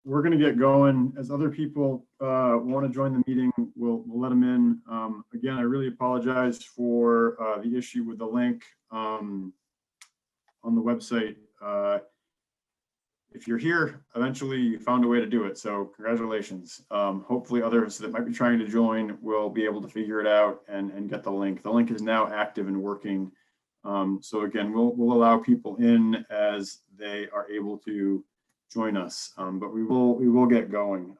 we're going to get going. As other people want to join the meeting, we'll let them in. Again, I really apologize for the issue with the link on the website. If you're here, eventually you found a way to do it, so congratulations. Hopefully others that might be trying to join will be able to figure it out and get the link. The link is now active and working. So again, we'll allow people in as they are able to join us, but we will get going.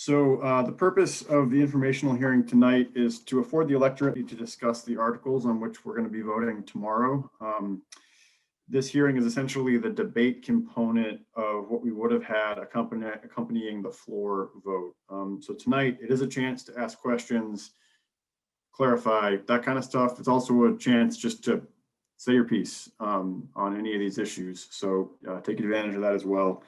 The purpose of the informational hearing tonight is to afford the electorate to discuss the articles on which we're going to be voting tomorrow. This hearing is essentially the debate component of what we would have had accompanying the floor vote. So tonight it is a chance to ask questions, clarify, that kind of stuff. It's also a chance just to say your piece on any of these issues. So take advantage of that as well.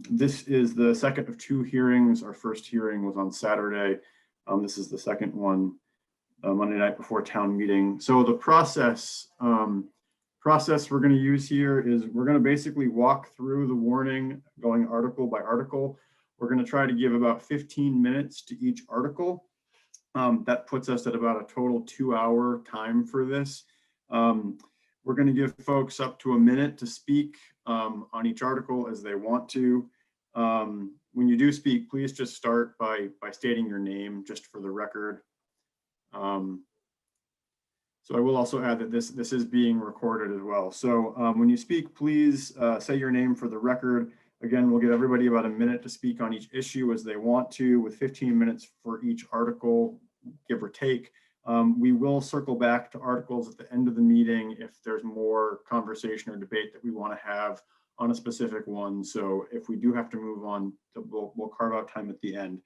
This is the second of two hearings. Our first hearing was on Saturday. This is the second one, Monday night before town meeting. So the process we're going to use here is we're going to basically walk through the warning going article by article. We're going to try to give about 15 minutes to each article. That puts us at about a total 2-hour time for this. We're going to give folks up to a minute to speak on each article as they want to. When you do speak, please just start by stating your name just for the record. So I will also add that this is being recorded as well. So when you speak, please say your name for the record. Again, we'll give everybody about a minute to speak on each issue as they want to, with 15 minutes for each article, give or take. We will circle back to articles at the end of the meeting if there's more conversation or debate that we want to have on a specific one. So if we do have to move on, we'll carve out time at the end.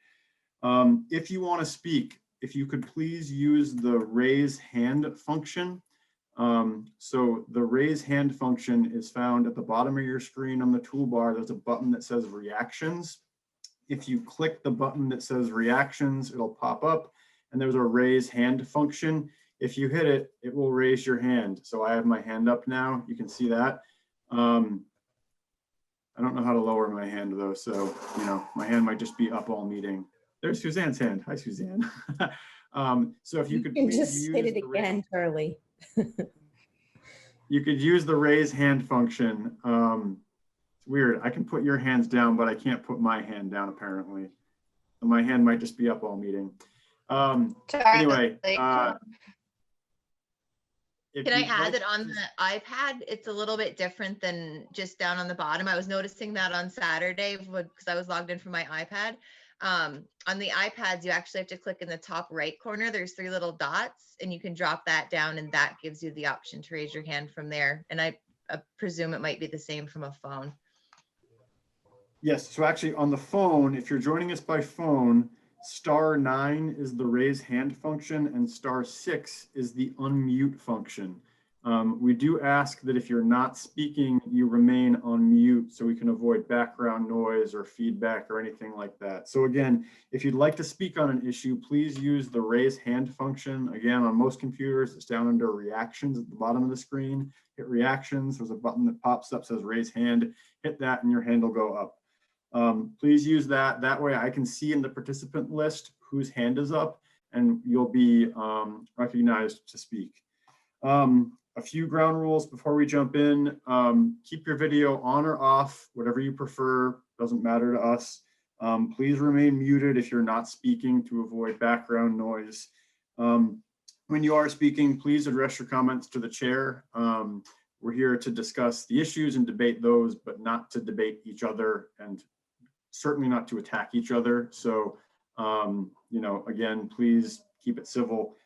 If you want to speak, if you could please use the raise hand function. So the raise hand function is found at the bottom of your screen on the toolbar. There's a button that says reactions. If you click the button that says reactions, it'll pop up, and there's a raise hand function. If you hit it, it will raise your hand. So I have my hand up now. You can see that. I don't know how to lower my hand though. So, my hand might just be up all meeting. There's Suzanne's hand. Hi, Suzanne. So if you could please just hit it again, Charlie. You could use the raise hand function. It's weird. I can put your hands down, but I can't put my hand down apparently. So my hand might just be up all meeting. Anyway. Can I add that on the iPad, it's a little bit different than just down on the bottom. I was noticing that on Saturday because I was logged in from my iPad. On the iPads, you actually have to click in the top right corner. There's 3 little dots, and you can drop that down, and that gives you the option to raise your hand from there. And I presume it might be the same from a phone. Yes, so actually on the phone, if you're joining us by phone, *9 is the raise hand function, and *6 is the unmute function. We do ask that if you're not speaking, you remain on mute so we can avoid background noise or feedback or anything like that. So again, if you'd like to speak on an issue, please use the raise hand function. Again, on most computers, it's down under reactions at the bottom of the screen. Hit reactions, there's a button that pops up, says raise hand, hit that and your hand will go up. Please use that. That way I can see in the participant list whose hand is up and you'll be recognized to speak. A few ground rules before we jump in. Keep your video on or off, whatever you prefer, doesn't matter to us. Please remain muted if you're not speaking to avoid background noise. When you are speaking, please address your comments to the chair. We're here to discuss the issues and debate those, but not to debate each other and certainly not to attack each other. So, again, please keep it civil.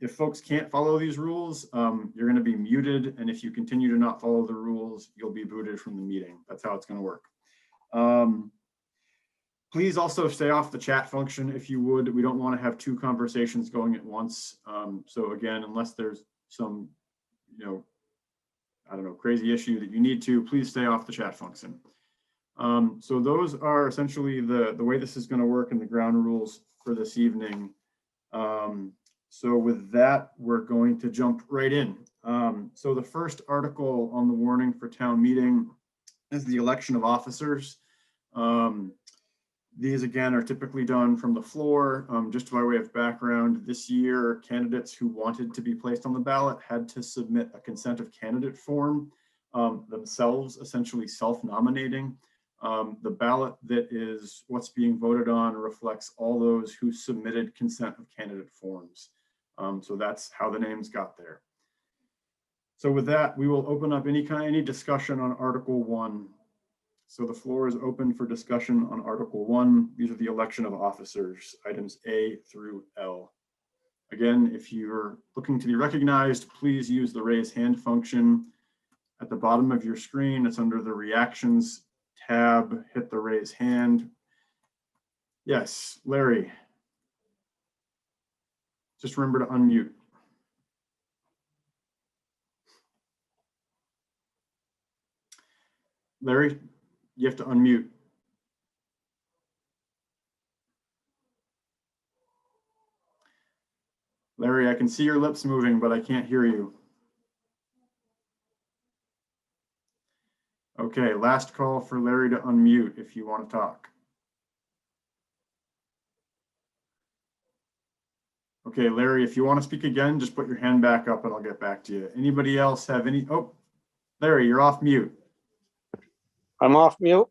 If folks can't follow these rules, you're going to be muted. And if you continue to not follow the rules, you'll be booted from the meeting. That's how it's going to work. Please also stay off the chat function if you would. We don't want to have 2 conversations going at once. So again, unless there's some, crazy issue that you need to, please stay off the chat function. So those are essentially the way this is going to work and the ground rules for this evening. So with that, we're going to jump right in. So the first article on the warning for town meeting is the election of officers. These again are typically done from the floor. Just by way of background, this year, candidates who wanted to be placed on the ballot had to submit a consent of candidate form, themselves essentially self-nominating. The ballot that is what's being voted on reflects all those who submitted consent of candidate forms. So that's how the names got there. So with that, we will open up any discussion on Article 1. So the floor is open for discussion on Article 1. These are the election of officers, items A through L. Again, if you're looking to be recognized, please use the raise hand function at the bottom of your screen. It's under the reactions tab. Hit the raise hand. Yes, Larry. Just remember to unmute. Larry, you have to unmute. Larry, I can see your lips moving, but I can't hear you. Okay, last call for Larry to unmute if you want to talk. Okay, Larry, if you want to speak again, just put your hand back up and I'll get back to you. Anybody else have any? Oh, Larry, you're off mute. I'm off mute.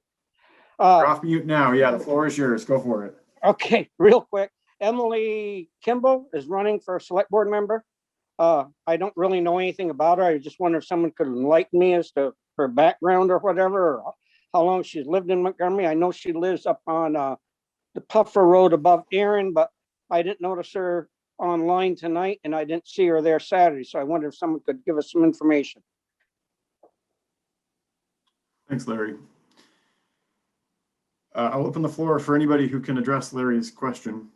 You're off mute now. Yeah, the floor is yours. Go for it. Okay, real quick. Emily Kimball is running for a select board member. I don't really know anything about her. I just wonder if someone could enlighten me as to her background or whatever, or how long she's lived in Montgomery. I know she lives up on the Puffer Road above Erin, but I didn't notice her online tonight and I didn't see her there Saturday. So I wonder if someone could give us some information. Thanks, Larry. I'll open the floor for anybody who can address Larry's question.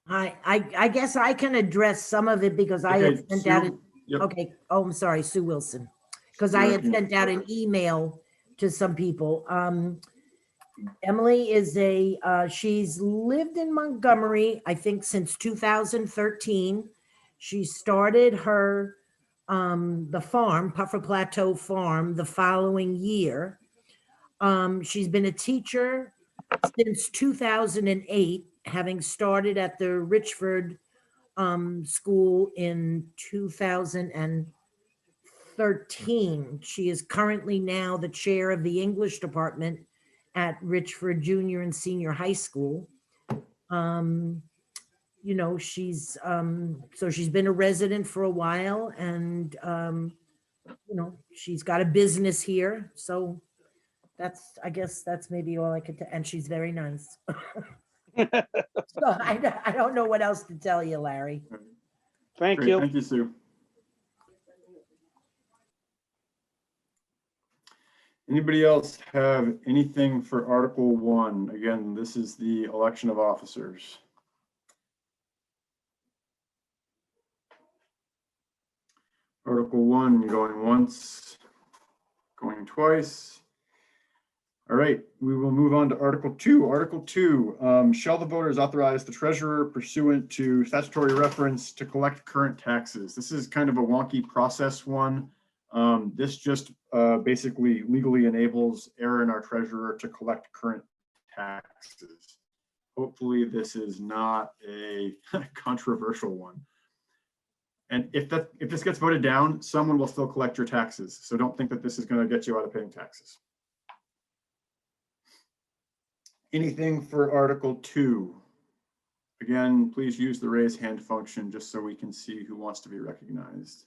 I guess I can address some of it because I had sent out an, Yep. okay, oh, I'm sorry, Sue Wilson. Because I had sent out an email to some people. Emily is she's lived in Montgomery, I think since 2013. She started her, the farm, Puffer Plateau Farm, the following year. She's been a teacher since 2008, having started at the Richford school in 2013. She is currently now the chair of the English department at Richford Junior and Senior High School. You know, she's so she's been a resident for a while, and you know, she's got a business here. So that's, I guess that's maybe all I could tell. And she's very nice. So I don't know what else to tell you, Larry. Thank Great. you. Thank you, Sue. Anybody else have anything for Article 1? Again, this is the election of officers. Article 1 going once, going twice. All right, we will move on to Article 2. Article 2, shall the voters authorize the treasurer pursuant to statutory reference to collect current taxes? This is kind of a wonky process one. This just basically legally enables Aaron, our treasurer, to collect current taxes. Hopefully this is not a controversial one. And if this gets voted down, someone will still collect your taxes. So don't think that this is going to get you out of paying taxes. Anything for Article 2? Again, please use the raise hand function just so we can see who wants to be recognized.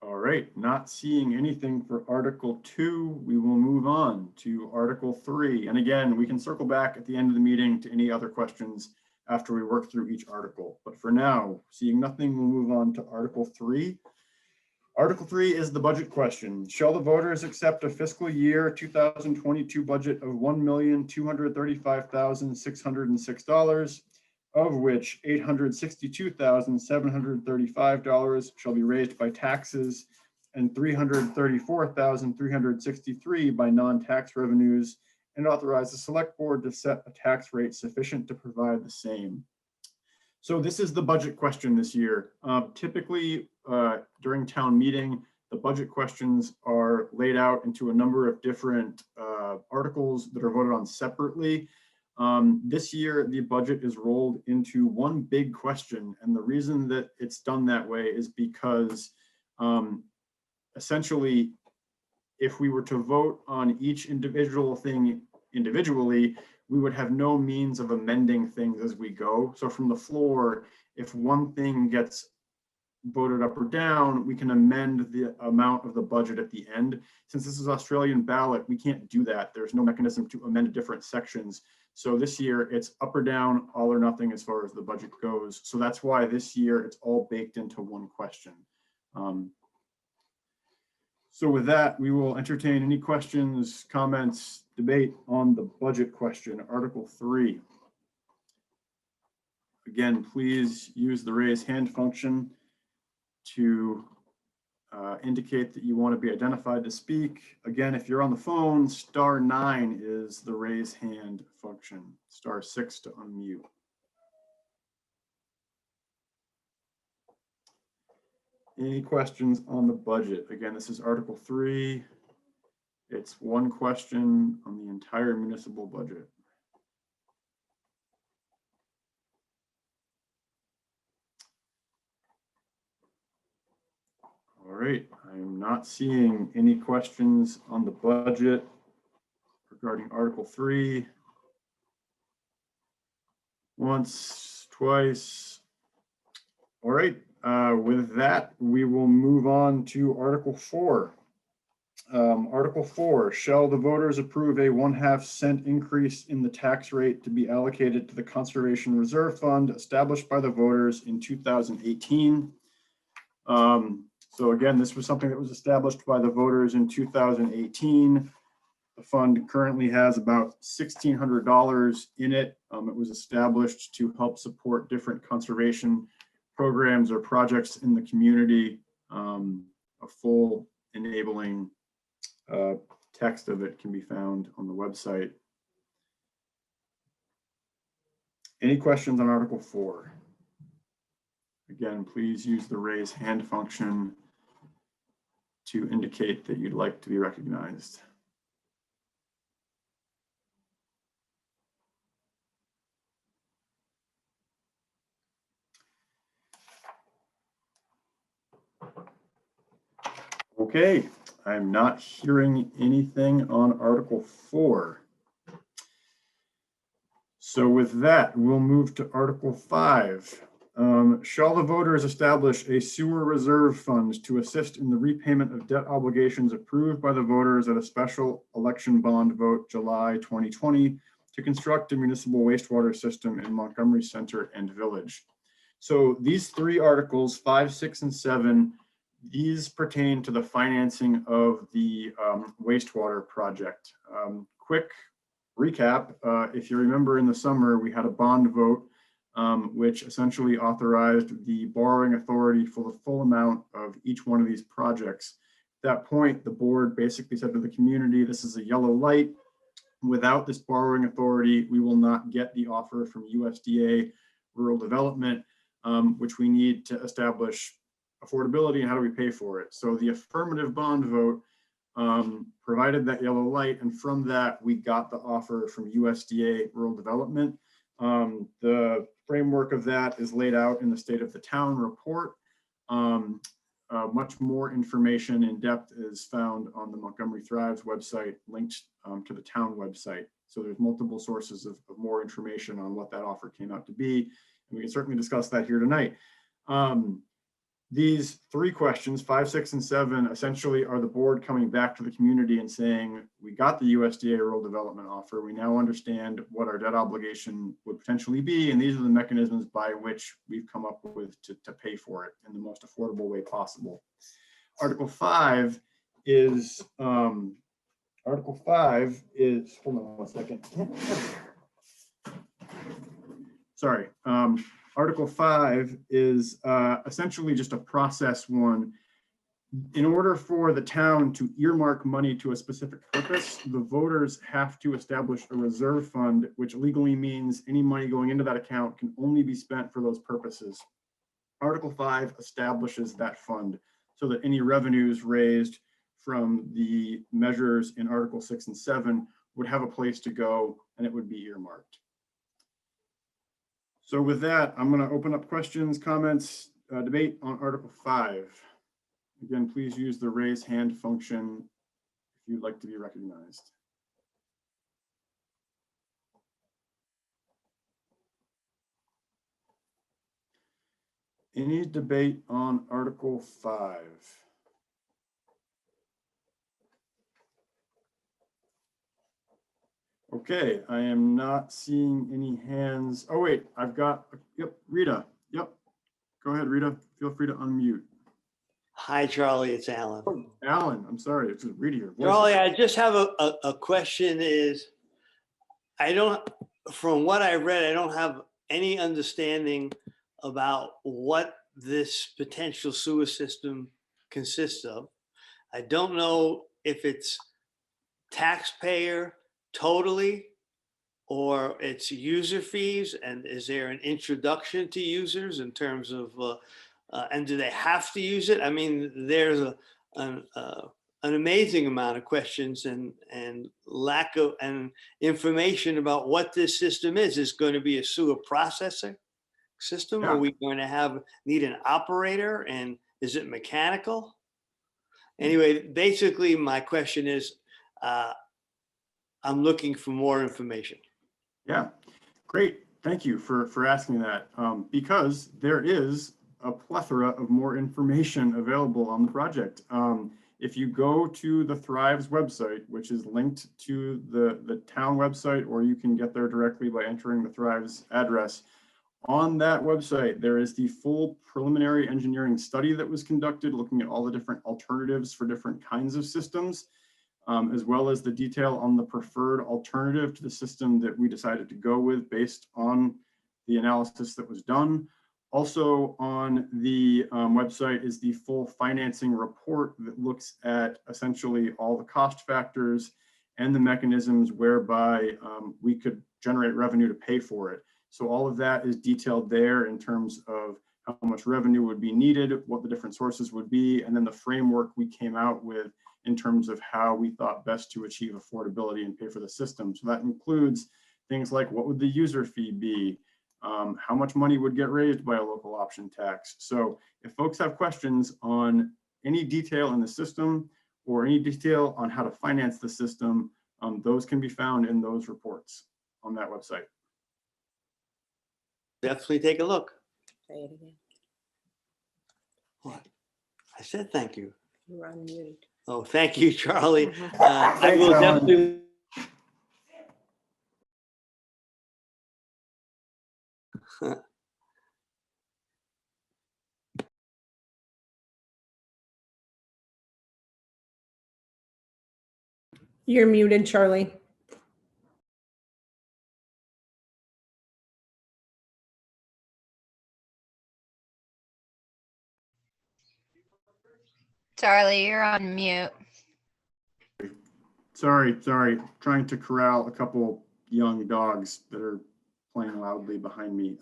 All right, not seeing anything for Article 2, we will move on to Article 3. And again, we can circle back at the end of the meeting to any other questions after we work through each article. But for now, seeing nothing, we'll move on to Article 3. Article 3 is the budget question. Shall the voters accept a fiscal year 2022 budget of $1,235,606, of which $862,735 shall be raised by taxes and $334,363 by non-tax revenues, and authorize the select board to set a tax rate sufficient to provide the same. So this is the budget question this year. Typically, during town meeting, the budget questions are laid out into a number of different articles that are voted on separately. This year, the budget is rolled into one big question. And the reason that it's done that way is because essentially, if we were to vote on each individual thing individually, we would have no means of amending things as we go. So from the floor, if one thing gets voted up or down, we can amend the amount of the budget at the end. Since this is Australian ballot, we can't do that. There's no mechanism to amend different sections. So this year it's up or down, all or nothing as far as the budget goes. So that's why this year it's all baked into one question. So with that, we will entertain any questions, comments, debate on the budget question, Article 3. Again, please use the raise hand function to indicate that you want to be identified to speak. Again, if you're on the phone, *9 is the raise hand function, *6 to unmute. Any questions on the budget? Again, this is Article 3. It's one question on the entire municipal budget. All right, I'm not seeing any questions on the budget regarding Article 3. Once, twice. All right. With that, we will move on to Article 4. Article 4, shall the voters approve a 1/2 cent increase in the tax rate to be allocated to the Conservation Reserve Fund established by the voters in 2018? So again, this was something that was established by the voters in 2018. The fund currently has about $1,600 in it. It was established to help support different conservation programs or projects in the community. A full enabling text of it can be found on the website. Any questions on Article 4? Again, please use the raise hand function to indicate that you'd like to be recognized. Okay, I'm not hearing anything on Article 4. So with that, we'll move to Article 5. Shall the voters establish a sewer reserve fund to assist in the repayment of debt obligations approved by the voters at a special election bond vote July 2020 to construct a municipal wastewater system in Montgomery Center and Village? So these three articles, 5, 6, and 7, these pertain to the financing of the wastewater project. Quick recap, if you remember in the summer, we had a bond vote which essentially authorized the borrowing authority for the full amount of each one of these projects. At that point, the board basically said to the community, this is a yellow light. Without this borrowing authority, we will not get the offer from USDA Rural Development, which we need to establish affordability and how do we pay for it. So the affirmative bond vote provided that yellow light, and from that we got the offer from USDA Rural Development. The framework of that is laid out in the State of the Town report. Much more information in depth is found on the Montgomery Thrives website, linked to the town website. So there's multiple sources of more information on what that offer came out to be. And we can certainly discuss that here tonight. These three questions, 5, 6, and 7, essentially are the board coming back to the community and saying, we got the USDA Rural Development offer. We now understand what our debt obligation would potentially be. And these are the mechanisms by which we've come up with to pay for it in the most affordable way possible. Article 5 is, hold on one second. Sorry. Article 5 is essentially just a process one. in order for the town to earmark money to a specific purpose, the voters have to establish a reserve fund, which legally means any money going into that account can only be spent for those purposes. Article 5 establishes that fund so that any revenues raised from the measures in Article 6 and 7 would have a place to go and it would be earmarked. So with that, I'm going to open up questions, comments, debate on Article 5. Again, please use the raise hand function if you'd like to be recognized. Any debate on Article 5? Okay, I am not seeing any hands. Oh, wait, I've got, yep, Rita. Yep. Go ahead, Rita. Feel free to unmute. Hi, Charlie, it's Alan. Oh, Alan, I'm sorry, it's just Rita here. Charlie, I just have a question is, from what I read, I don't have any understanding about what this potential sewer system consists of. I don't know if it's taxpayer totally, or it's user fees, and is there an introduction to users in terms of, and do they have to use it? I mean, there's an amazing amount of questions and lack of information about what this system is. Is going to be a sewer processor system? Yeah. Are we going to need an operator, and is it mechanical? Anyway, basically my question is, I'm looking for more information. Yeah, great. Thank you for asking that, because there is a plethora of more information available on the project. If you go to the Thrives website, which is linked to the town website, or you can get there directly by entering the Thrives address, on that website, there is the full preliminary engineering study that was conducted, looking at all the different alternatives for different kinds of systems, as well as the detail on the preferred alternative to the system that we decided to go with based on the analysis that was done. Also on the website is the full financing report that looks at essentially all the cost factors and the mechanisms whereby we could generate revenue to pay for it. So all of that is detailed there in terms of how much revenue would be needed, what the different sources would be, and then the framework we came out with in terms of how we thought best to achieve affordability and pay for the system. So that includes things like, what would the user fee be? How much money would get raised by a local option tax? So if folks have questions on any detail in the system or any detail on how to finance the system, those can be found in those reports on that website. Definitely take a look. Say it again. What? I said thank you. You're unmuted. Oh, thank you, Charlie. Mhm. I Thanks, will Alan. definitely. You're muted, Charlie. Charlie, you're on mute. Sorry, trying to corral a couple young dogs that are playing loudly behind me.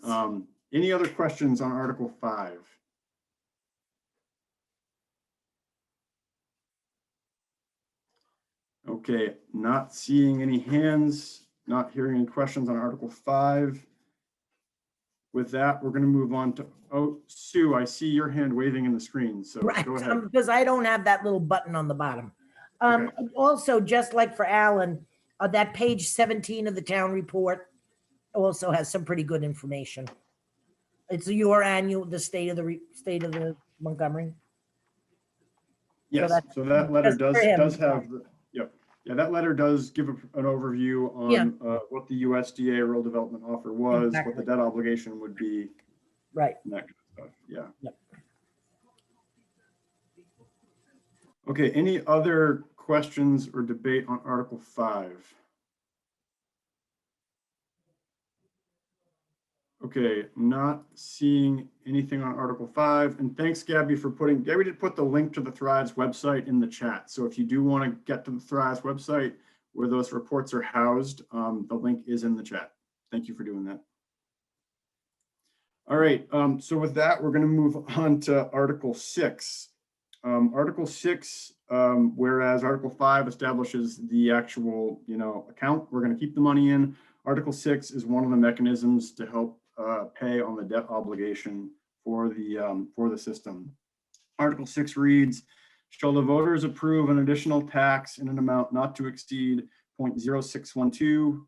Any other questions on Article 5? Okay, not seeing any hands, not hearing any questions on Article 5. With that, we're going to move on to, oh, Sue, I see your hand waving in the screen, so Right, go ahead. because I don't have that little button on the bottom. Okay. Also, just like for Alan, that page 17 of the town report also has some pretty good information. It's your annual, the state of the Montgomery. Yes, that's- so that letter that's for him. does have, yep. Yeah, that letter does give an overview on what the USDA rural development offer was, what the Exactly. debt obligation would be, Right. and that kind of stuff, yeah. Yep. Okay, any other questions or debate on Article 5? Okay, not seeing anything on Article 5. And thanks, Gabby, for Gabby did put the link to the Thrives website in the chat. So if you do want to get to the Thrives website where those reports are housed, the link is in the chat. Thank you for doing that. All right, so with that, we're going to move on to Article 6. Article 6, whereas Article 5 establishes the actual, account, we're going to keep the money in. Article 6 is one of the mechanisms to help pay on the debt obligation for the system. Article 6 reads, shall the voters approve an additional tax in an amount not to exceed 0.0612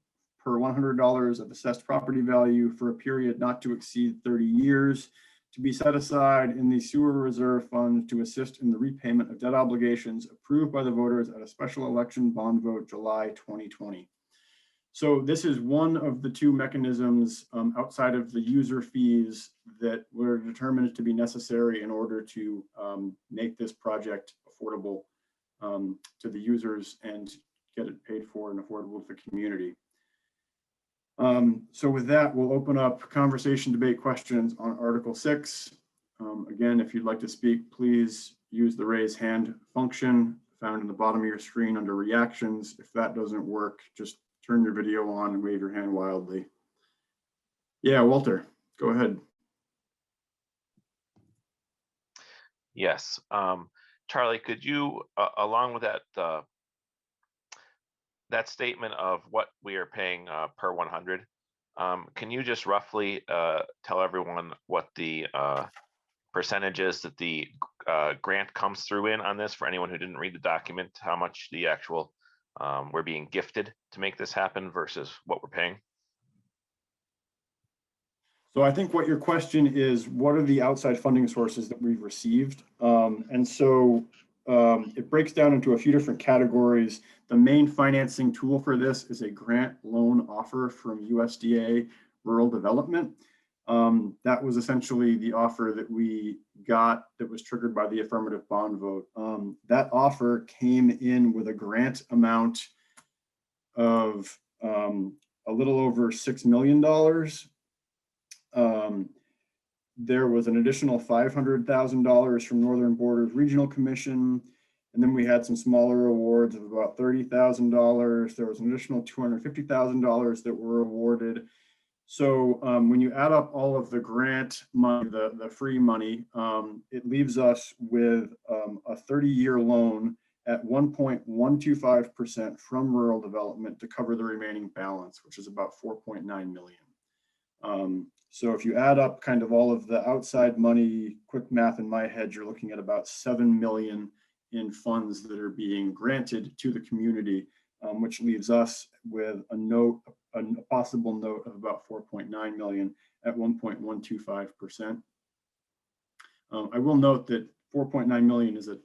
per $100 of assessed property value for a period not to exceed 30 years to be set aside in the sewer reserve fund to assist in the repayment of debt obligations approved by the voters at a special election bond vote July 2020. So this is one of the two mechanisms outside of the user fees that were determined to be necessary in order to make this project affordable to the users and get it paid for and affordable to the community. So with that, we'll open up conversation, debate, questions on Article 6. Again, if you'd like to speak, please use the raise hand function found in the bottom of your screen under reactions. If that doesn't work, just turn your video on and wave your hand wildly. Yeah, Walter, go ahead. Yes, Charlie, could you, along with that, that statement of what we are paying per 100, can you just roughly tell everyone what the percentage is that the grant comes through in on this for anyone who didn't read the document, how much the actual we're being gifted to make this happen versus what we're paying? So I think what your question is, what are the outside funding sources that we've received? And so it breaks down into a few different categories. The main financing tool for this is a grant loan offer from USDA Rural Development. That was essentially the offer that we got that was triggered by the affirmative bond vote. That offer came in with a grant amount of a little over $6 million. There was an additional $500,000 from Northern Borders Regional Commission. And then we had some smaller awards of about $30,000. There was an additional $250,000 that were awarded. So when you add up all of the grant money, the free money, it leaves us with a 30-year loan at 1.125% from rural development to cover the remaining balance, which is about 4.9 million. So if you add up kind of all of the outside money, quick math in my head, you're looking at about 7 million in funds that are being granted to the community, which leaves us with a possible note of about 4.9 million at 1.125%. I will note that 4.9 million is a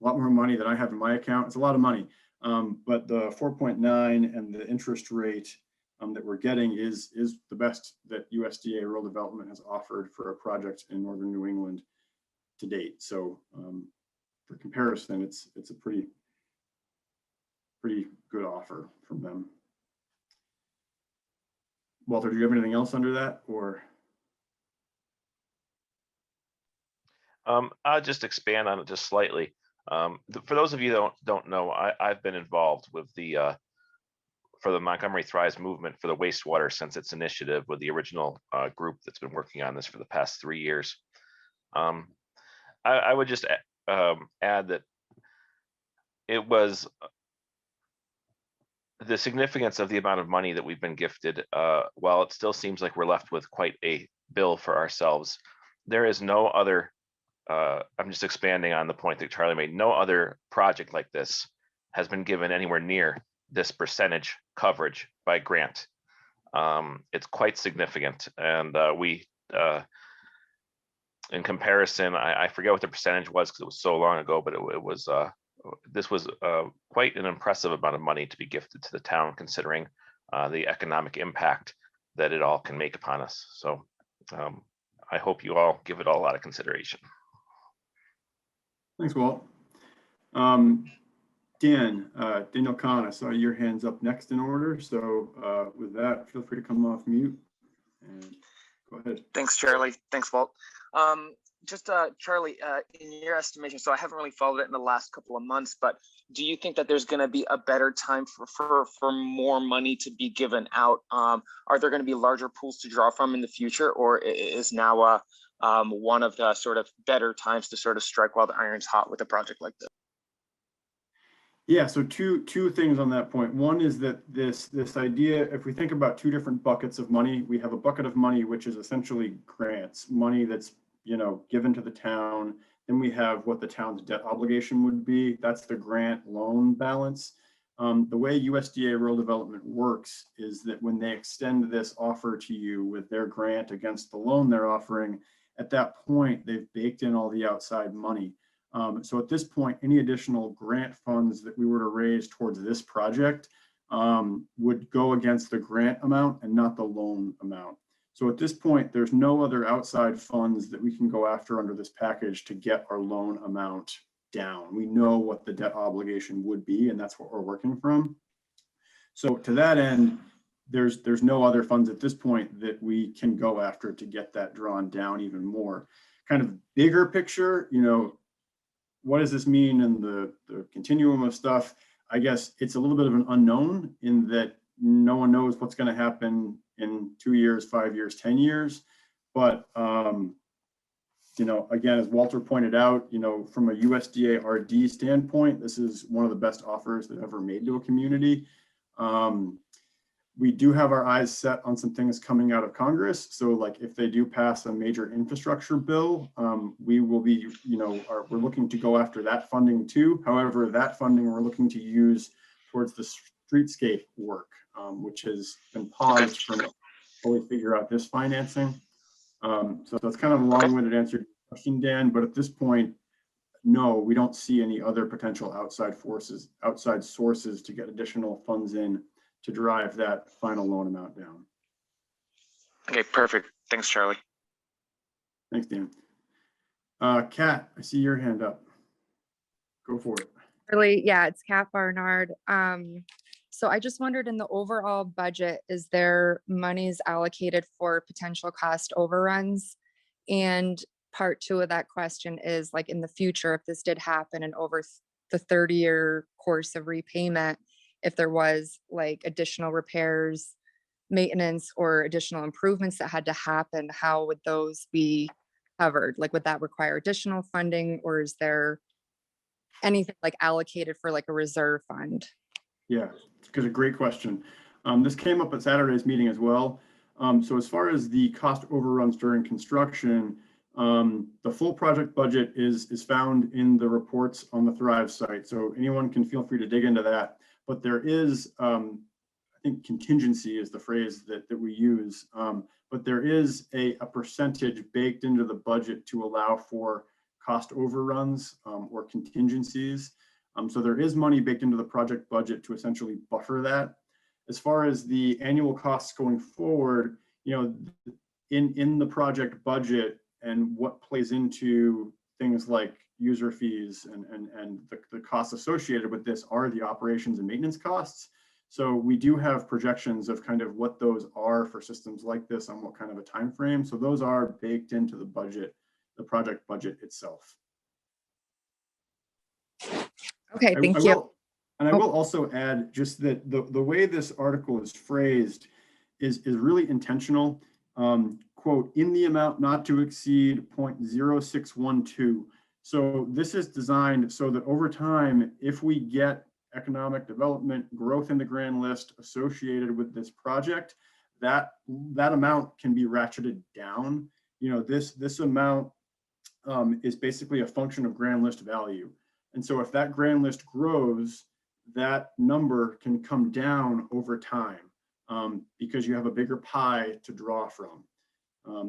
lot more money than I have in my account. It's a lot of money, but the 4.9 and the interest rate that we're getting is the best that USDA Rural Development has offered for a project in Northern New England to date. So for comparison, it's a pretty good offer from them. Walter, do you have anything else under that, or? I'll just expand on it just slightly. For those of you that don't know, I've been involved with for the Montgomery Thrives movement for the wastewater since its initiative with the original group that's been working on this for the past 3 years. I would just add that it was the significance of the amount of money that we've been gifted. While it still seems like we're left with quite a bill for ourselves, there is no other, I'm just expanding on the point that Charlie made, no other project like this has been given anywhere near this percentage coverage by grant. It's quite significant. And we, in comparison, I forget what the percentage was because it was so long ago, but it was, this was quite an impressive amount of money to be gifted to the town, considering the economic impact that it all can make upon us. So I hope you all give it all a lot of consideration. Thanks, Walt. Daniel Kahn, I saw your hands up next in order. So with that, feel free to come off mute. And Go ahead. Thanks, Charlie. Thanks, Walt. Just Charlie, in your estimation, so I haven't really followed it in the last couple of months, but do you think that there's going to be a better time for more money to be given out? Are there going to be larger pools to draw from in the future, or is now one of the sort of better times to sort of strike while the iron's hot with a project like this? Yeah, so two things on that point. One is that this idea, if we think about two different buckets of money, we have a bucket of money which is essentially grants, money that's, you know, given to the town. Then we have what the town's debt obligation would be. That's the grant loan balance. The way USDA rural development works is that when they extend this offer to you with their grant against the loan they're offering, at that point, they've baked in all the outside money. So at this point, any additional grant funds that we were to raise towards this project would go against the grant amount and not the loan amount. So at this point, there's no other outside funds that we can go after under this package to get our loan amount down. We know what the debt obligation would be, and that's what we're working from. So to that end, there's no other funds at this point that we can go after to get that drawn down even more. Kind of bigger picture, you know, what does this mean in the continuum of stuff? I guess it's a little bit of an unknown in that no one knows what's going to happen in 2 years, 5 years, 10 years. But, you know, again, as Walter pointed out, you know, from a USDA RD standpoint, this is one of the best offers they've ever made to a community. We do have our eyes set on some things coming out of Congress. So like if they do pass a major infrastructure bill, we will be, you know, we're looking to go after that funding too. However, that funding we're looking to use towards the streetscape work, which has been paused from until we figure out this financing. So that's kind of a long-winded answer to your question, Dan, but at this point, no, we don't see any other potential outside sources to get additional funds in to drive that final loan amount down. Okay, perfect. Thanks, Charlie. Thanks, Dan. Kat, I see your hand up. Go for it. Really, yeah, it's Kat Barnard. So I just wondered, in the overall budget, is there monies allocated for potential cost overruns? And part two of that question is, like, in the future, if this did happen and over the 30-year course of repayment, if there was like additional repairs, maintenance, or additional improvements that had to happen, how would those be covered? Like, would that require additional funding, or is there anything like allocated for like a reserve fund? Yeah, it's a great question. This came up at Saturday's meeting as well. So as far as the cost overruns during construction, the full project budget is found in the reports on the Thrive site. So anyone can feel free to dig into that. But there is, I think contingency is the phrase that we use, but there is a percentage baked into the budget to allow for cost overruns or contingencies. So there is money baked into the project budget to essentially buffer that. As far as the annual costs going forward, you know, in the project budget and what plays into things like user fees and the costs associated with this are the operations and maintenance costs. So we do have projections of kind of what those are for systems like this on what kind of a time frame. So those are baked into the budget, the project budget itself. Okay, thank you. And I will also add just that the way this article is phrased is really intentional. Quote, in the amount not to exceed 0.0612. So this is designed so that over time, if we get economic development growth in the grand list associated with this project, that amount can be ratcheted down. You know, this amount is basically a function of grand list value. And so if that grand list grows, that number can come down over time because you have a bigger pie to draw from.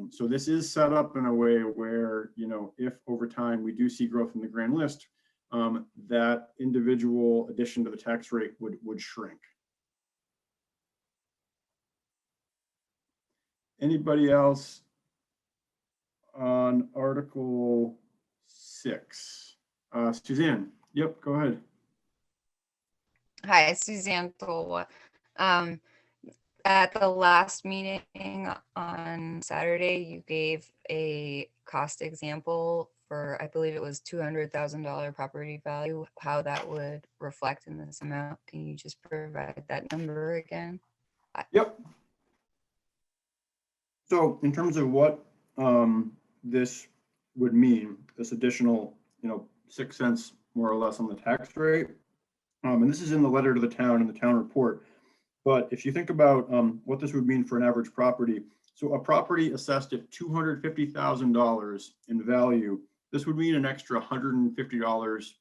So this is set up in a way where, you know, if over time we do see growth in the grand list, that individual addition to the tax rate would shrink. Anybody else on Article 6? Suzanne, yep, go ahead. Hi, Suzanne Thole. at the last meeting on Saturday, you gave a cost example for, I believe it was $200,000 property value, how that would reflect in this amount. Can you just provide that number again? Yep. So in terms of what this would mean, this additional, 6 cents more or less on the tax rate, and this is in the letter to the town and the town report. But if you think about what this would mean for an average property, so a property assessed at $250,000 in value, this would mean an extra $150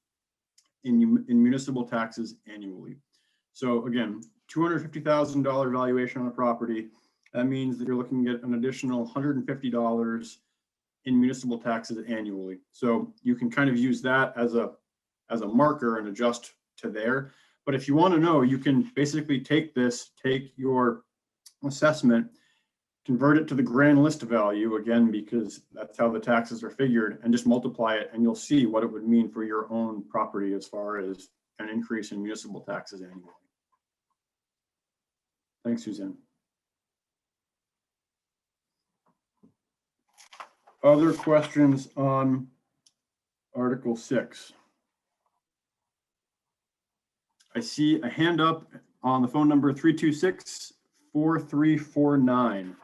in municipal taxes annually. So again, $250,000 valuation on a property, that means that you're looking at an additional $150 in municipal taxes annually. So you can kind of use that as a marker and adjust to there. But if you want to know, you can basically take your assessment, convert it to the grand list value, again, because that's how the taxes are figured, and just multiply it, and you'll see what it would mean for your own property as far as an increase in municipal taxes annually. Thanks, Suzanne. Other questions on Article 6? I see a hand up on the phone number 326-4349.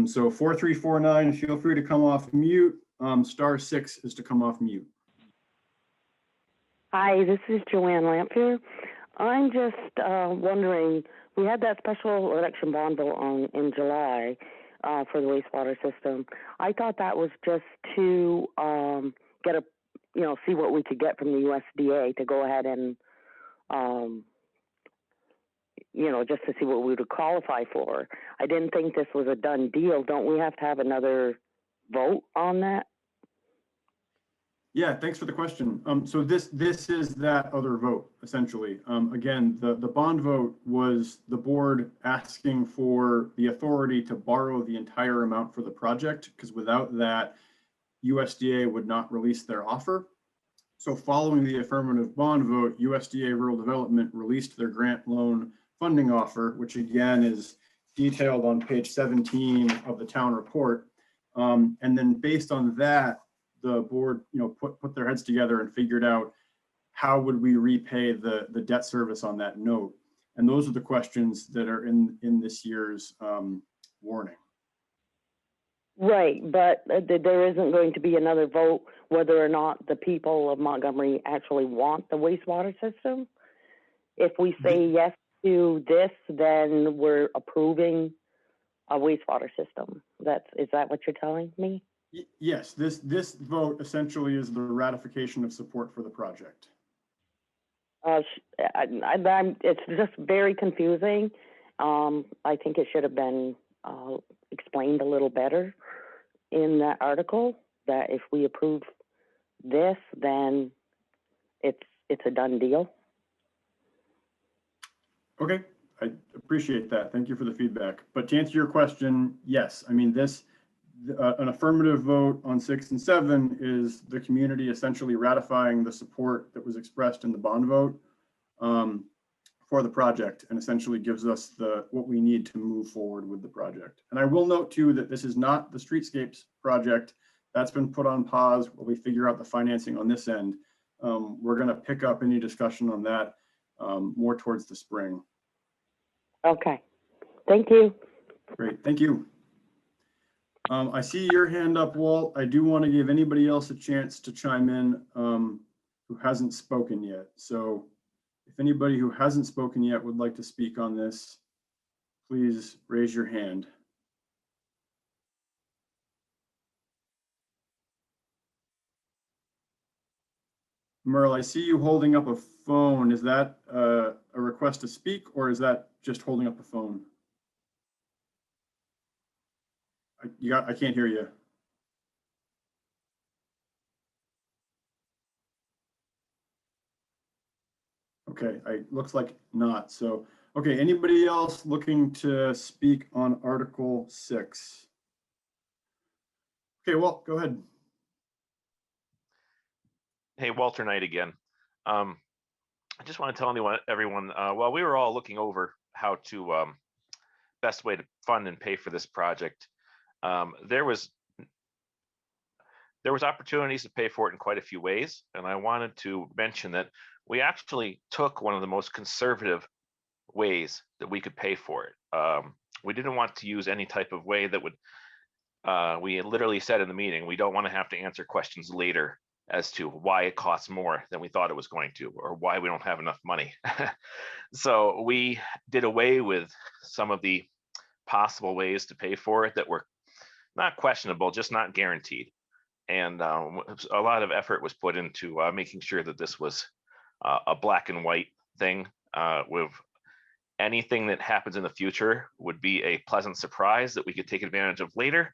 So 4349, feel free to come off mute. *6 is to come off mute. Hi, this is Joanne Lamphere. I'm just wondering, we had that special election bond vote in July for the wastewater system. I thought that was just to get a, see what we could get from the USDA to go ahead and, just to see what we would qualify for. I didn't think this was a done deal. Don't we have to have another vote on that? Yeah, thanks for the question. So this is that other vote, essentially. Again, the bond vote was the board asking for the authority to borrow the entire amount for the project, because without that, USDA would not release their offer. So following the affirmative bond vote, USDA Rural Development released their grant loan funding offer, which again is detailed on page 17 of the town report. And then based on that, the board, put their heads together and figured out how would we repay the debt service on that note. And those are the questions that are in this year's warning. Right, but there isn't going to be another vote whether or not the people of Montgomery actually want the wastewater system. If we say yes to this, then we're approving a wastewater system. Is that what you're telling me? Yes, this vote essentially is the ratification of support for the project. It's just very confusing. I think it should have been explained a little better in that article, that if we approve this, then it's a done deal. Okay, I appreciate that. Thank you for the feedback. But to answer your question, yes, I mean, an affirmative vote on 6 and 7 is the community essentially ratifying the support that was expressed in the bond vote for the project, and essentially gives us what we need to move forward with the project. And I will note too that this is not the streetscapes project. That's been put on pause while we figure out the financing on this end. We're going to pick up any discussion on that more towards the spring. Okay, thank you. Great, thank you. I see your hand up, Walt. I do want to give anybody else a chance to chime in who hasn't spoken yet. So if anybody who hasn't spoken yet would like to speak on this, please raise your hand. Merle, I see you holding up a phone. Is that a request to speak, or is that just holding up a phone? I can't hear you. Okay, looks like not. So, okay, anybody else looking to speak on Article 6? Okay, well, go ahead. Hey, Walter Knight again. I just want to tell everyone, while we were all looking over how to best way to fund and pay for this project. There was opportunities to pay for it in quite a few ways. And I wanted to mention that we actually took one of the most conservative ways that we could pay for it. We didn't want to use any type of way that would, we literally said in the meeting, we don't want to have to answer questions later as to why it costs more than we thought it was going to, or why we don't have enough money. So we did away with some of the possible ways to pay for it that were not questionable, just not guaranteed. And a lot of effort was put into making sure that this was a black and white thing. With anything that happens in the future would be a pleasant surprise that we could take advantage of later,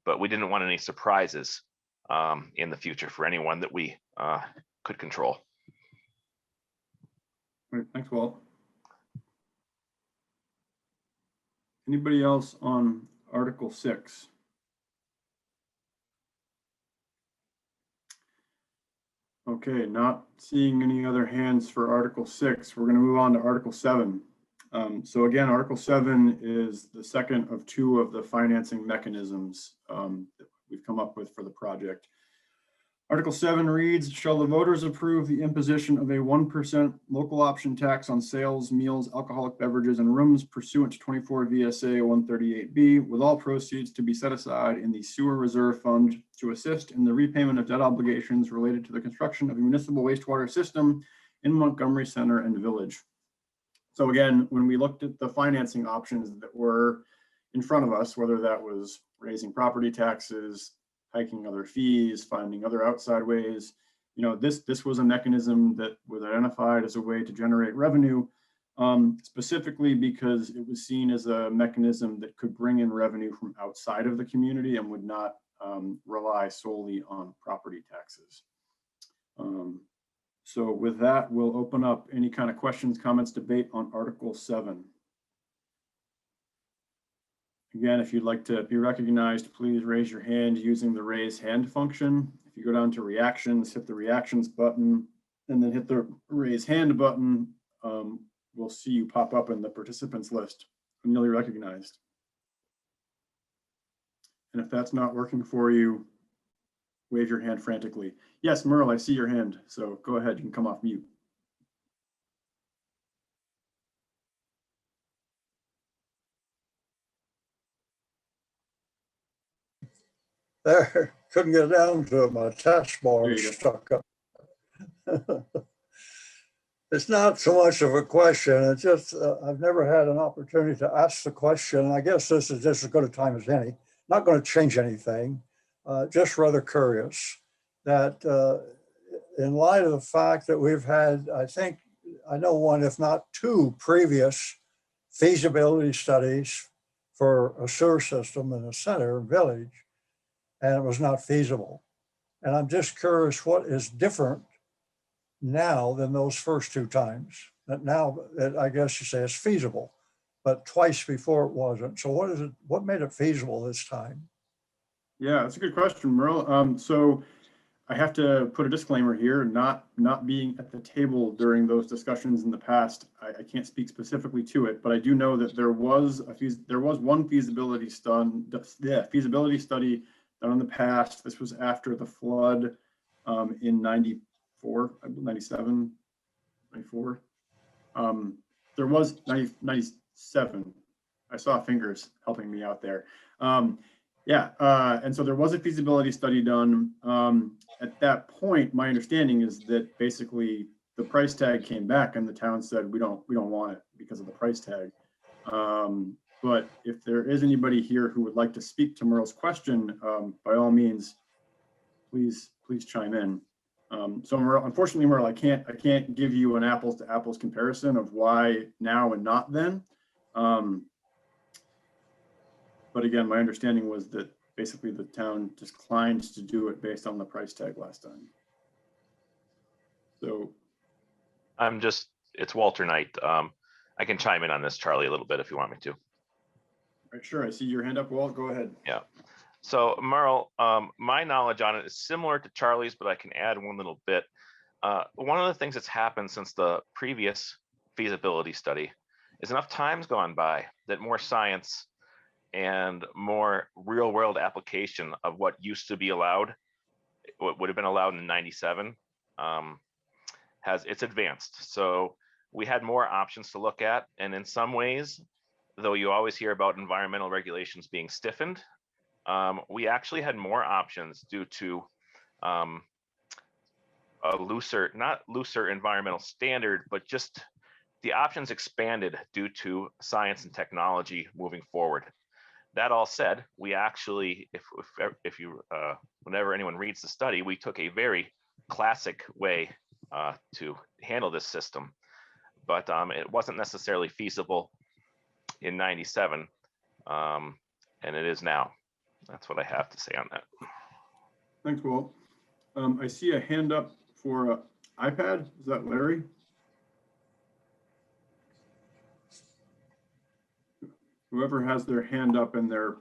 but we didn't want any surprises in the future for anyone that we could control. All right, thanks, Walt. Anybody else on Article 6? Okay, not seeing any other hands for Article 6. We're going to move on to Article 7. So again, Article 7 is the second of two of the financing mechanisms that we've come up with for the project. Article 7 reads, shall the voters approve the imposition of a 1% local option tax on sales, meals, alcoholic beverages, and rooms pursuant to 24 VSA 138B, with all proceeds to be set aside in the sewer reserve fund to assist in the repayment of debt obligations related to the construction of a municipal wastewater system in Montgomery Center and Village. So again, when we looked at the financing options that were in front of us, whether that was raising property taxes, hiking other fees, finding other outside ways, this was a mechanism that was identified as a way to generate revenue, specifically because it was seen as a mechanism that could bring in revenue from outside of the community and would not rely solely on property taxes. So with that, we'll open up any kind of questions, comments, debate on Article 7. Again, if you'd like to be recognized, please raise your hand using the raise hand function. If you go down to reactions, hit the reactions button, and then hit the raise hand button, we'll see you pop up in the participants list and you'll be recognized. And if that's not working for you, wave your hand frantically. Yes, Merle, I see your hand, so go ahead, you can come off mute. There, couldn't get down to it. My task bar There was you go. stuck up. It's not so much of a question. It's just I've never had an opportunity to ask the question. I guess this is just as good a time as any. Not going to change anything. Just rather curious that in light of the fact that we've had, I know one, if not two previous feasibility studies for a sewer system in a center village, and it was not feasible. And I'm just curious what is different now than those first two times. That now, I guess you say it's feasible, but twice before it wasn't. So what is it? What made it feasible this time? Yeah, that's a good question, Merle. So I have to put a disclaimer here, not being at the table during those discussions in the past. I can't speak specifically to it, but I do know that there was one feasibility study done in the past. This was after the flood in 94, 97, 94. There was 97. I saw fingers helping me out there. And so there was a feasibility study done. At that point, my understanding is that basically the price tag came back and the town said, we don't want it because of the price tag. But if there is anybody here who would like to speak to Merle's question, by all means, please chime in. So Merle, unfortunately, Merle, I can't give you an apples to apples comparison of why now and not then. But again, my understanding was that basically the town declined to do it based on the price tag last time. So it's Walter Knight. I can chime in on this, Charlie, a little bit if you want me to. Right, sure. I see your hand up, Walt. Go ahead. Yeah. So Merle, my knowledge on it is similar to Charlie's, but I can add one little bit. One of the things that's happened since the previous feasibility study is enough time's gone by that more science and more real world application of what used to be allowed, what would have been allowed in 97, it's advanced. So we had more options to look at. And in some ways, though you always hear about environmental regulations being stiffened, we actually had more options due to a looser, not looser environmental standard, but just the options expanded due to science and technology moving forward. That all said, we actually, if you, whenever anyone reads the study, we took a very classic way to handle this system, but it wasn't necessarily feasible in 97, and it is now. That's what I have to say on that. Thanks, Walt. I see a hand up for iPad. Is that Larry? Whoever has their hand up and their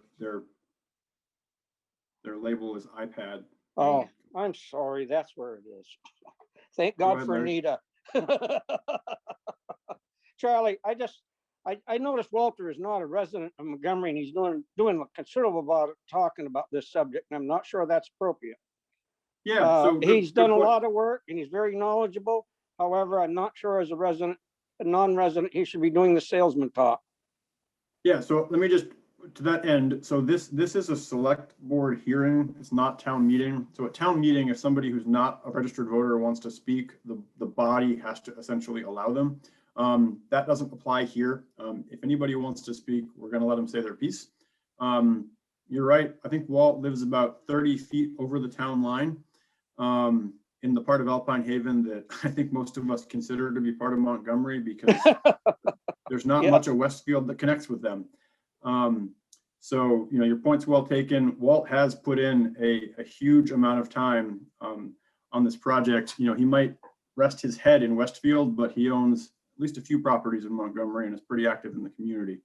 label is iPad. Oh, I'm sorry. That's where it is. Thank God ahead, for Larry. Anita. Charlie, I noticed Walter is not a resident of Montgomery, and he's doing a considerable about talking about this subject, and I'm not sure that's appropriate. Yeah, so he's done a point. lot of work and he's very knowledgeable. However, I'm not sure as a non-resident, he should be doing the salesman talk. Yeah, so let me just, to that end, so this is a select board hearing. It's not town meeting. So at town meeting, if somebody who's not a registered voter wants to speak, the body has to essentially allow them. That doesn't apply here. If anybody wants to speak, we're going to let them say their piece. You're right. I think Walt lives about 30 feet over the town line in the part of Alpine Haven that I think most of us consider to be part of Montgomery, because there's not much of Westfield that connects with them. So, you know, your point's well taken. Walt has put in a huge amount of time on this project. You know, he might rest his head in Westfield, but he owns at least a few properties in Montgomery and is pretty active in the community.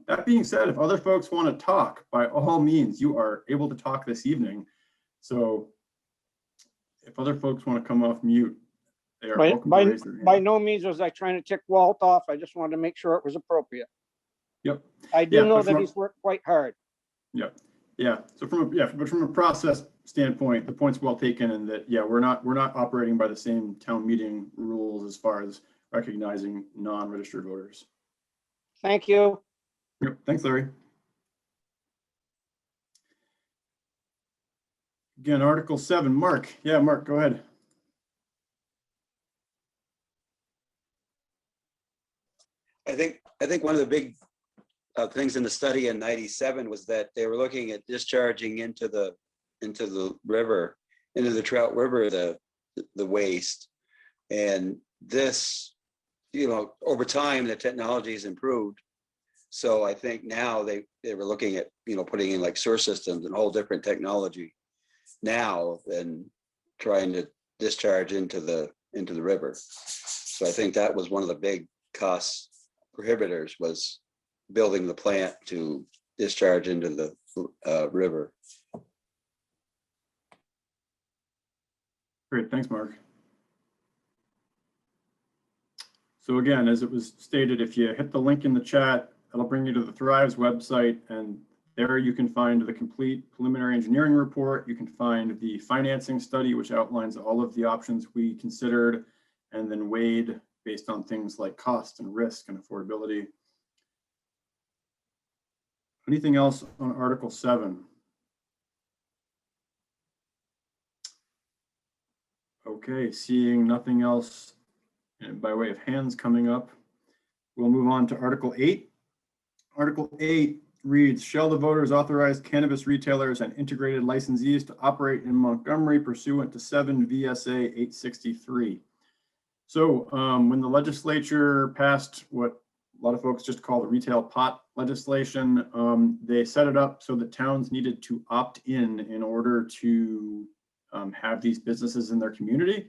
That being said, if other folks want to talk, by all means, you are able to talk this evening. So if other folks want to come off mute, they are welcome to raise their hand. By no means was I trying to tick Walt off. I just wanted to make sure it was appropriate. Yep. I do know that he's worked quite hard. Yep. Yeah. So from a process standpoint, the point's well taken, and that, yeah, we're not operating by the same town meeting rules as far as recognizing non-registered voters. Thank you. Yep. Thanks, Larry. Again, Article 7, Mark. Yeah, Mark, go ahead. I think one of the big things in the study in 97 was that they were looking at discharging into the river, into the Trout River, the waste. And this, you know, over time the technology has improved. So I think now they were looking at, you know, putting in like sewer systems and whole different technology now than trying to discharge into the river. So I think that was one of the big cost prohibitors, was building the plant to discharge into the river. Great, thanks, Mark. So again, as it was stated, if you hit the link in the chat, it'll bring you to the Thrives website, and there you can find the complete preliminary engineering report. You can find the financing study, which outlines all of the options we considered and then weighed based on things like cost and risk and affordability. Anything else on Article 7? Okay, seeing nothing else by way of hands coming up, we'll move on to Article 8. Article 8 reads, shall the voters authorize cannabis retailers and integrated licensees to operate in Montgomery pursuant to 7 VSA 863? So when the legislature passed what a lot of folks just call the retail pot legislation, they set it up so that towns needed to opt in order to have these businesses in their community.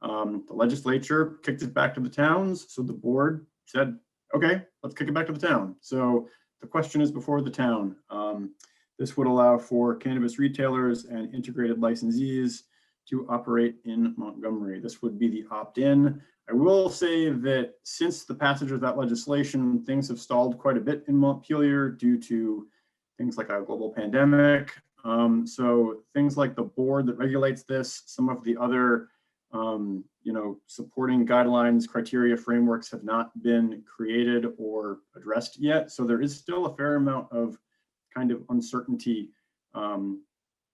The legislature kicked it back to the towns, so the board said, okay, let's kick it back to the town. So the question is before the town. This would allow for cannabis retailers and integrated licensees to operate in Montgomery. This would be the opt-in. I will say that since the passage of that legislation, things have stalled quite a bit in Montpelier due to things like a global pandemic. So things like the board that regulates this, some of the other supporting guidelines, criteria, frameworks have not been created or addressed yet. So there is still a fair amount of kind of uncertainty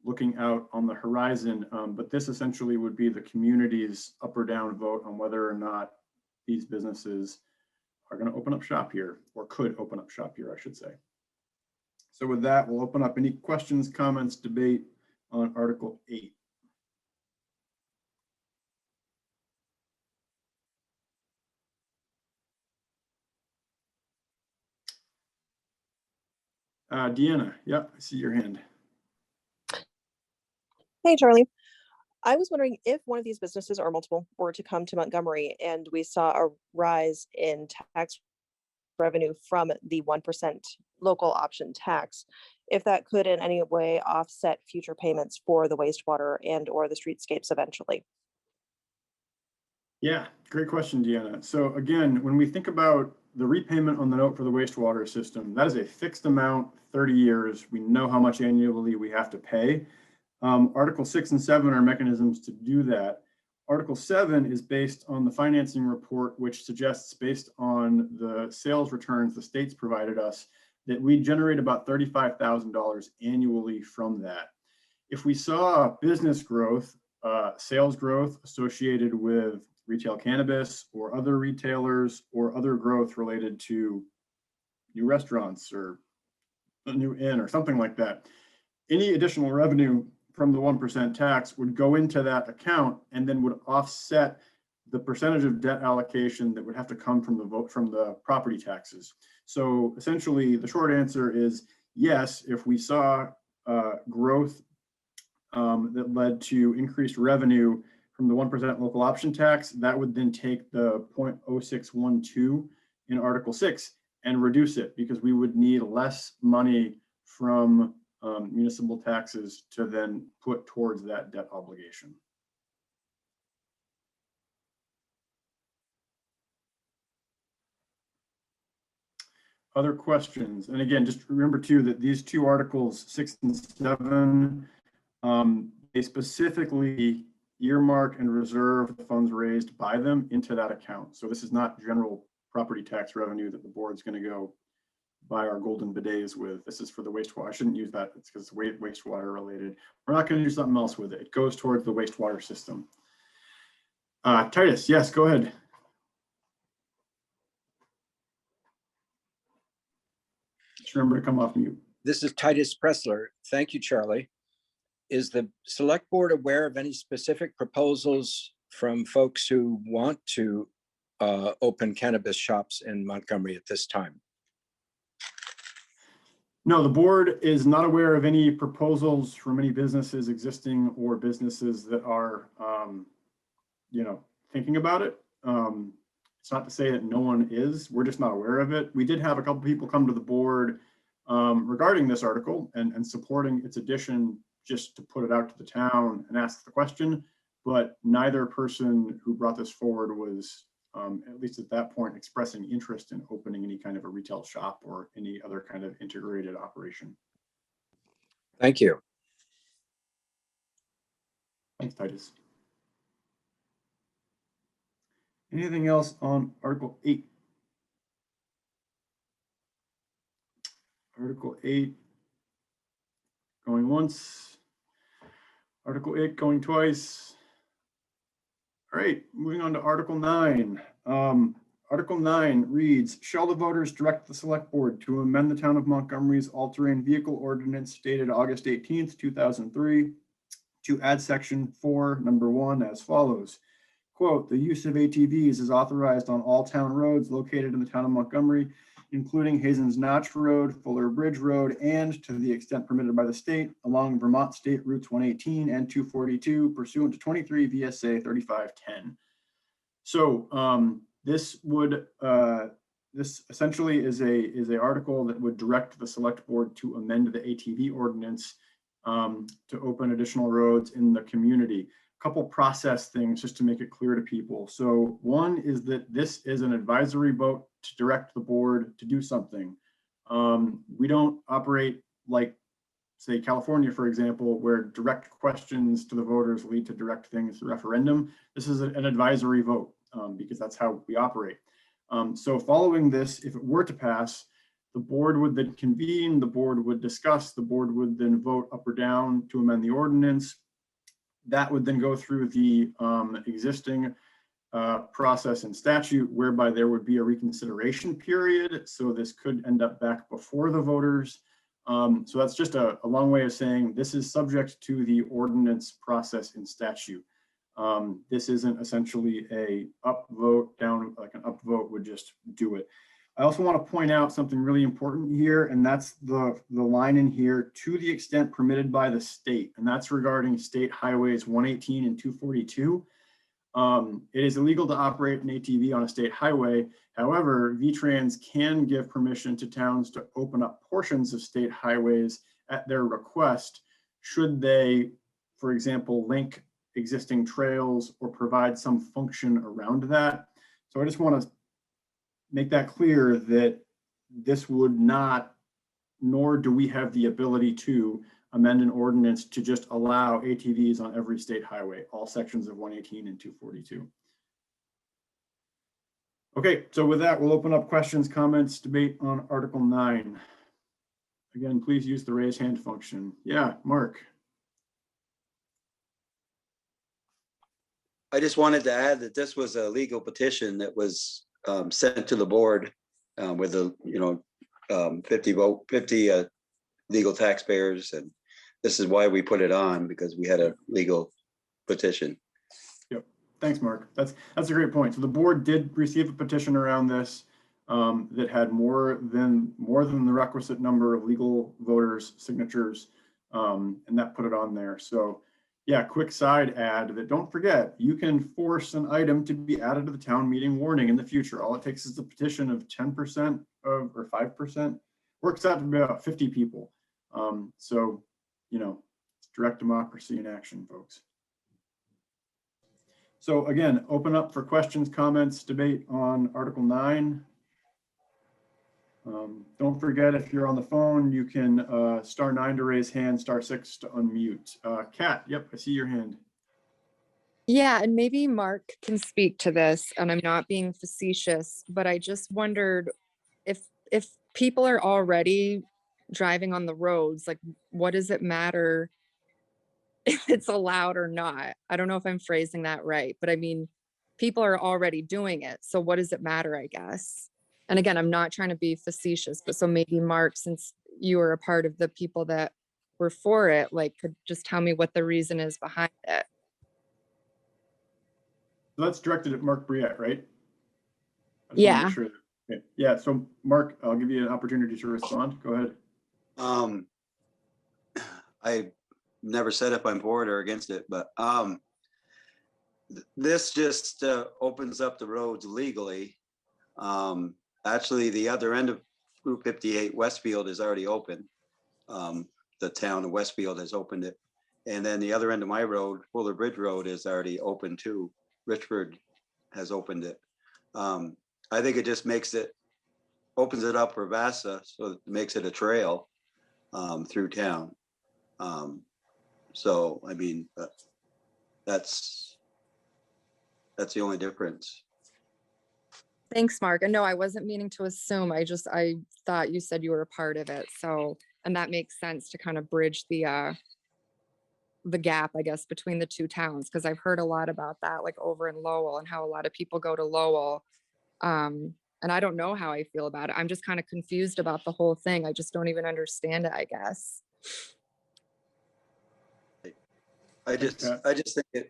looking out on the horizon. But this essentially would be the community's up or down vote on whether or not these businesses are going to open up shop here, or could open up shop here, I should say. So with that, we'll open up any questions, comments, debate on Article 8. Deanna, yep, I see your hand. Hey, Charlie. I was wondering if one of these businesses or multiple were to come to Montgomery and we saw a rise in tax revenue from the 1% local option tax, if that could in any way offset future payments for the wastewater and or the streetscapes eventually. Yeah, great question, Deanna. So again, when we think about the repayment on the note for the wastewater system, that is a fixed amount, 30 years. We know how much annually we have to pay. Article 6 and 7 are mechanisms to do that. Article 7 is based on the financing report, which suggests, based on the sales returns the state's provided us, that we generate about $35,000 annually from that. If we saw business growth, sales growth associated with retail cannabis or other retailers, or other growth related to new restaurants or a new inn or something like that, any additional revenue from the 1% tax would go into that account and then would offset the percentage of debt allocation that would have to come from the property taxes. So essentially, the short answer is yes, if we saw growth that led to increased revenue from the 1% local option tax, that would then take the 0.0612 in Article 6 and reduce it, because we would need less money from municipal taxes to then put towards that debt obligation. Other questions? And again, just remember too that these two articles, 6 and 7, they specifically earmark and reserve the funds raised by them into that account. So this is not general property tax revenue that the board's going to go buy our golden bidets with. This is for the wastewater. I shouldn't use that. It's because it's wastewater related. We're not going to do something else with it. It goes towards the wastewater system. Titus, yes, go ahead. Just remember to come off mute. This is Titus Pressler. Thank you, Charlie. Is the select board aware of any specific proposals from folks who want to open cannabis shops in Montgomery at this time? No, the board is not aware of any proposals from any businesses existing or businesses that are, thinking about it. It's not to say that no one is. We're just not aware of it. We did have a couple people come to the board regarding this article and supporting its addition, just to put it out to the town and ask the question. But neither person who brought this forward was, at least at that point, expressing interest in opening any kind of a retail shop or any other kind of integrated operation. Thank you. Thanks, Titus. Anything else on Article 8? Article 8 going once. Article 8 going twice. All right, moving on to Article 9. Article 9 reads, shall the voters direct the select board to amend the town of Montgomery's all-terrain vehicle ordinance dated August 18th, 2003 to add section 4, number 1 as follows. Quote, the use of ATVs is authorized on all town roads located in the town of Montgomery, including Hazen's Notch Road, Fuller Bridge Road, and to the extent permitted by the state along Vermont State Routes 118 and 242 pursuant to 23 VSA 3510. So this essentially is a article that would direct the select board to amend the ATV ordinance to open additional roads in the community. couple process things just to make it clear to people. So one is that this is an advisory vote to direct the board to do something. We don't operate like, say, California, for example, where direct questions to the voters lead to direct things through referendum. This is an advisory vote because that's how we operate. So following this, if it were to pass, the board would then convene, the board would discuss, the board would then vote up or down to amend the ordinance. That would then go through the existing process and statute whereby there would be a reconsideration period. So this could end up back before the voters. So that's just a long way of saying this is subject to the ordinance process in statute. This isn't essentially a upvote down, like an upvote would just do it. I also want to point out something really important here, and that's the line in here, to the extent permitted by the state, and that's regarding state highways 118 and 242. It is illegal to operate an ATV on a state highway. However, VTrans can give permission to towns to open up portions of state highways at their request, should they, for example, link existing trails or provide some function around that. So I just want to make that clear that this would not, nor do we have the ability to amend an ordinance to just allow ATVs on every state highway, all sections of 118 and 242. Okay, so with that, we'll open up questions, comments, debate on Article 9. Again, please use the raise hand function. Yeah, Mark. I just wanted to add that this was a legal petition that was sent to the board with a 50 legal taxpayers, and this is why we put it on, because we had a legal petition. Yep. Thanks, Mark. That's a great point. So the board did receive a petition around this that had more than the requisite number of legal voters' signatures, and that put it on there. So yeah, quick side add that don't forget, you can force an item to be added to the town meeting warning in the future. All it takes is a petition of 10% of, or 5%, works out to be about 50 people. So, it's direct democracy in action, folks. So again, open up for questions, comments, debate on Article 9. Don't forget, if you're on the phone, you can *9 to raise hand, *6 to unmute. Kat, yep, I see your hand. Yeah, and maybe Mark can speak to this, and I'm not being facetious, but I just wondered if people are already driving on the roads, like, what does it matter if it's allowed or not? I don't know if I'm phrasing that right, but I mean, people are already doing it. So what does it matter, I guess? And again, I'm not trying to be facetious, but so maybe Mark, since you were a part of the people that were for it, like, could just tell me what the reason is behind it. So that's directed at Mark Briette, right? Yeah. Sure. Okay. Yeah, so Mark, I'll give you an opportunity to respond. Go ahead. I never said if I'm for it or against it, but this just opens up the roads legally. Actually, the other end of Route 58, Westfield, is already open. The town of Westfield has opened it. And then the other end of my road, Fuller Bridge Road, is already open too. Richford has opened it. I think it just opens it up for Vasa, so it makes it a trail through town. So, I mean, that's the only difference. Thanks, Mark. And no, I wasn't meaning to assume. I thought you said you were a part of it. So, and that makes sense to kind of bridge the gap, I guess, between the two towns, because I've heard a lot about that, like over in Lowell, and how a lot of people go to Lowell. And I don't know how I feel about it. I'm just kind of confused about the whole thing. I just don't even understand it, I guess. I just think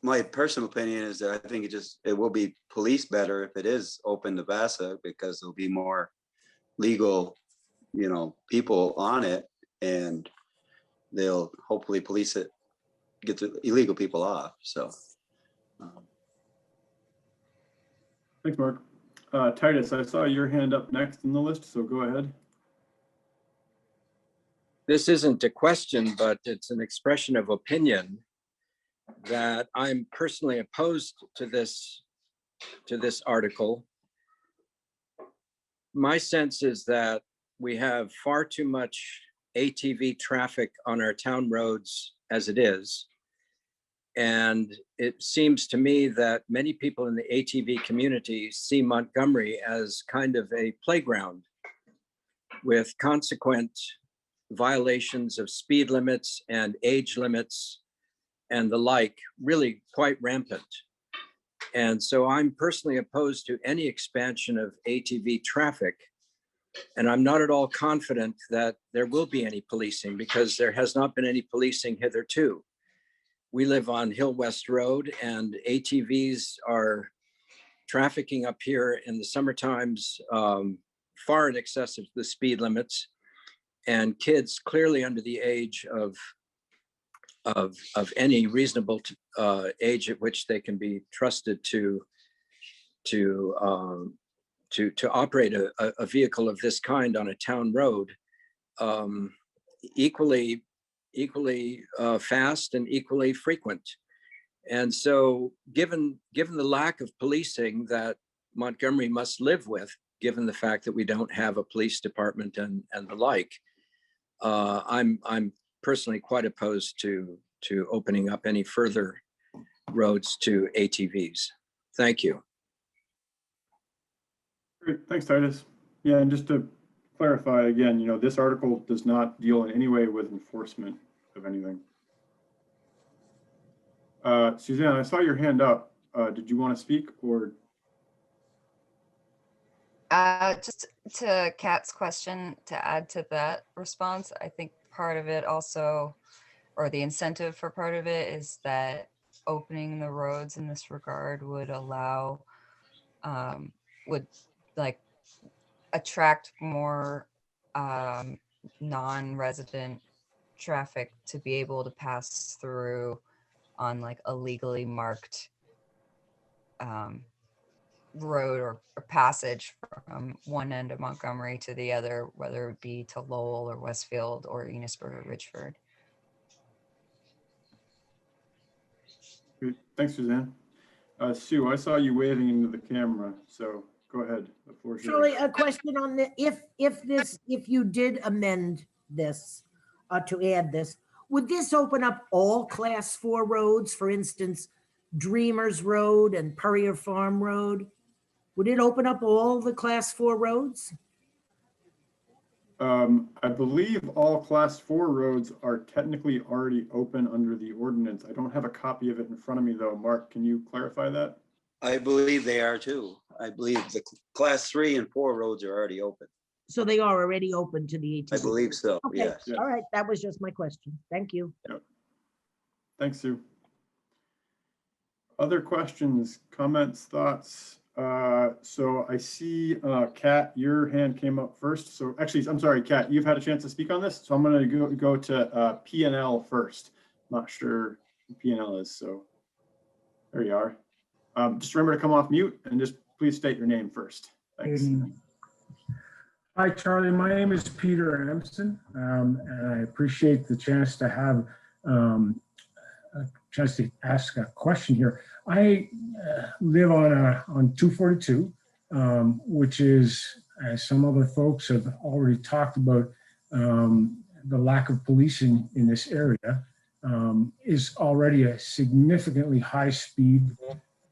my personal opinion is that I think it will be policed better if it is open to Vasa, because there'll be more legal, people on it, and they'll hopefully police it, get the illegal people off. So. Thanks, Mark. Titus, I saw your hand up next in the list, so go ahead. This isn't a question, but it's an expression of opinion. that I'm personally opposed to this article. My sense is that we have far too much ATV traffic on our town roads as it is. And it seems to me that many people in the ATV community see Montgomery as kind of a playground with consequent violations of speed limits and age limits and the like, really quite rampant. And so I'm personally opposed to any expansion of ATV traffic. And I'm not at all confident that there will be any policing because there has not been any policing hitherto. We live on Hill West Road and ATVs are trafficking up here in the summer times far in excess of the speed limits, and kids clearly under the age of any reasonable age at which they can be trusted to operate a vehicle of this kind on a town road, equally fast and equally frequent. And so given the lack of policing that Montgomery must live with, given the fact that we don't have a police department and the like, I'm personally quite opposed to opening up any further roads to ATVs. Thank you. Great, thanks, Titus. Yeah, and just to clarify again, this article does not deal in any way with enforcement of anything. Suzanne, I saw your hand up. Did you want to speak or? Just to Kat's question, to add to that response, I think part of it also, or the incentive for part of it, is that opening the roads in this regard would allow, would like attract more non-resident traffic to be able to pass through on like a legally marked road or passage from one end of Montgomery to the other, whether it be to Lowell or Westfield or Enosburg or Richford. Great. Thanks, Suzanne. Sue, I saw you waving into the camera, so go ahead. The floor is yours. Shirley, a question on the, if you did amend this, to add this, would this open up all class 4 roads, for instance, Dreamers Road and Purrier Farm Road? Would it open up all the class 4 roads? I believe all class 4 roads are technically already open under the ordinance. I don't have a copy of it in front of me though. Mark, can you clarify that? I believe they are too. I believe the class 3 and 4 roads are already open. So they are already open to the ATV? I believe so, Okay. yes. Yeah. All right, that was just my question. Thank you. Yep. Thanks, Sue. Other questions, comments, thoughts? So I see, Kat, your hand came up first. So actually, I'm sorry, Kat, you've had a chance to speak on this. So I'm going to go to P&L first. Not sure who P&L is, so there you are. Just remember to come off mute and just please state your name first. Thanks. Hi, Charlie. My name is Peter Amson, and I appreciate the chance to have a chance to ask a question here. I live on 242, which is, as some other folks have already talked about, the lack of policing in this area is already a significantly high-speed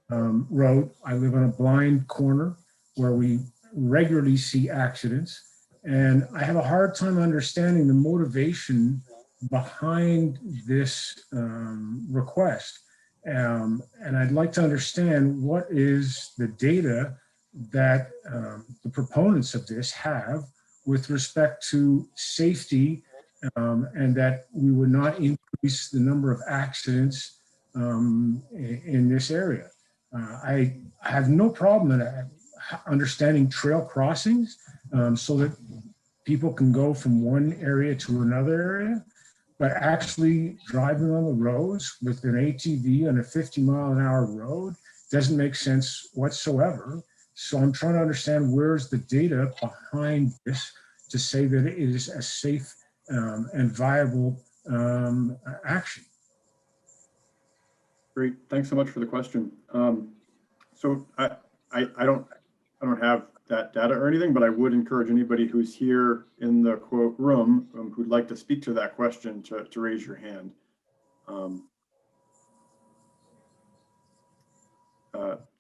road. I live on a blind corner where we regularly see accidents, and I have a hard time understanding the motivation behind this request. And I'd like to understand what is the data that the proponents of this have with respect to safety, and that we would not increase the number of accidents in this area. I have no problem in understanding trail crossings so that people can go from one area to another area, but actually driving on the roads with an ATV on a 50-mile-an-hour road doesn't make sense whatsoever. So I'm trying to understand where's the data behind this to say that it is a safe and viable action. Great. Thanks so much for the question. So I don't have that data or anything, but I would encourage anybody who's here in the quote room who'd like to speak to that question to raise your hand.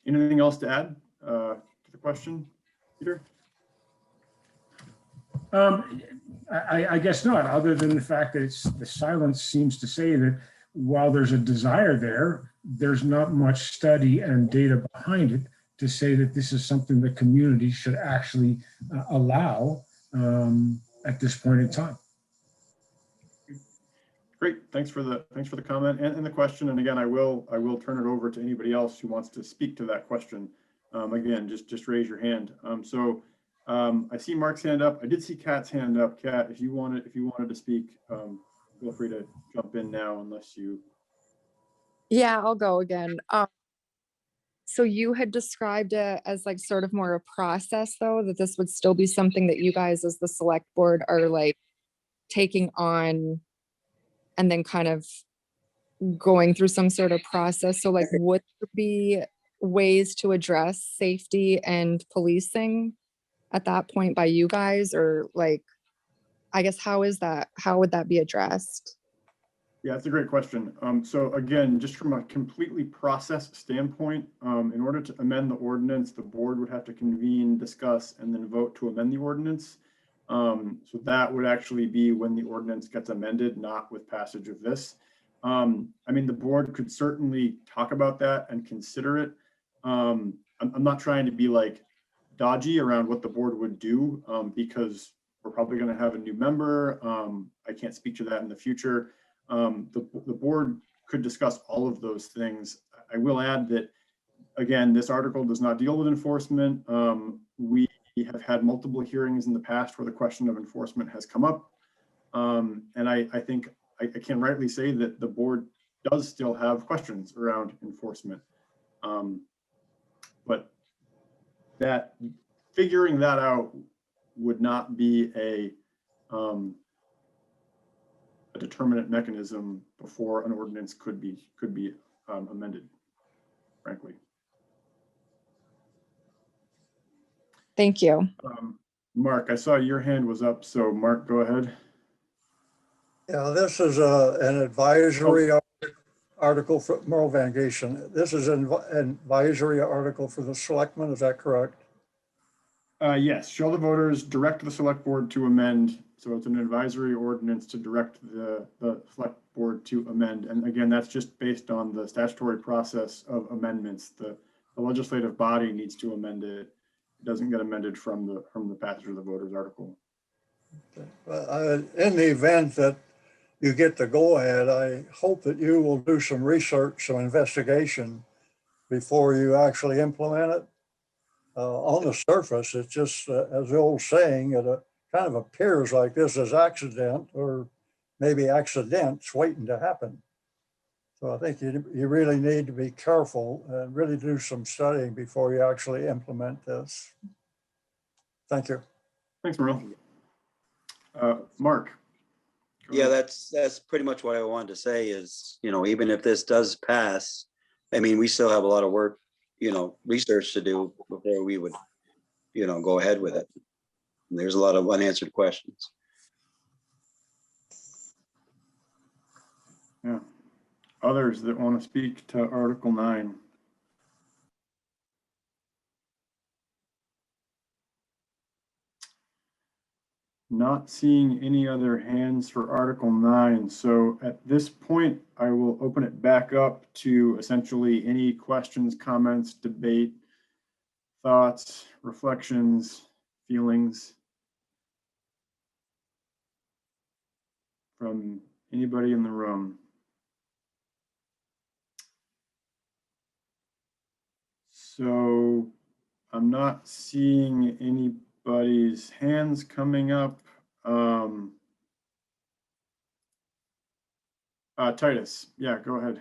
Anything else to add to the question, Peter? I guess not, other than the fact that the silence seems to say that while there's a desire there, there's not much study and data behind it to say that this is something the community should actually allow at this point in time. Great, thanks for the comment and the question. And again, I will turn it over to anybody else who wants to speak to that question. Again, just raise your hand. I see Mark's hand up. I did see Kat's hand up. Kat, if you wanted to speak, feel free to jump in now unless you. Yeah, I'll go again. So you had described it as like sort of more a process though, that this would still be something that you guys as the select board are like taking on and then kind of going through some sort of process. So like, would there be ways to address safety and policing at that point by you guys, or like, I guess, how would that be addressed? Yeah, that's a great question. So again, just from a completely process standpoint, in order to amend the ordinance, the board would have to convene, discuss, and then vote to amend the ordinance. So that would actually be when the ordinance gets amended, not with passage of this. I mean, the board could certainly talk about that and consider it. I'm not trying to be like dodgy around what the board would do because we're probably going to have a new member. I can't speak to that in the future. The board could discuss all of those things. I will add that, again, this article does not deal with enforcement. We have had multiple hearings in the past where the question of enforcement has come up. And I think I can rightly say that the board does still have questions around enforcement. But that figuring that out would not be a determinate mechanism before an ordinance could be amended, frankly. Thank you. Mark, I saw your hand was up, so Mark, go ahead. Yeah, this is an advisory article for Merle Van Giesen. This is an advisory article for the selectmen, is that correct? Yes, shall the voters direct the select board to amend. So it's an advisory ordinance to direct the select board to amend. And again, that's just based on the statutory process of amendments. The legislative body needs to amend it. It doesn't get amended from the passage of the voters article. In the event that you get the go-ahead, I hope that you will do some research, some investigation before you actually implement it. On the surface, it's just, as the old saying, it kind of appears like this is accident or maybe accidents waiting to happen. So I think you really need to be careful and really do some studying before you actually implement this. Thank you. Thanks, Merle. Mark. Yeah, that's pretty much what I wanted to say is, even if this does pass, I mean, we still have a lot of work, research to do before we would, go ahead with it. And there's a lot of unanswered questions. Yeah. Others that want to speak to Article 9. Not seeing any other hands for Article 9. So at this point, I will open it back up to essentially any questions, comments, debate, thoughts, reflections, feelings from anybody in the room. So I'm not seeing anybody's hands coming up. Titus, yeah, go ahead.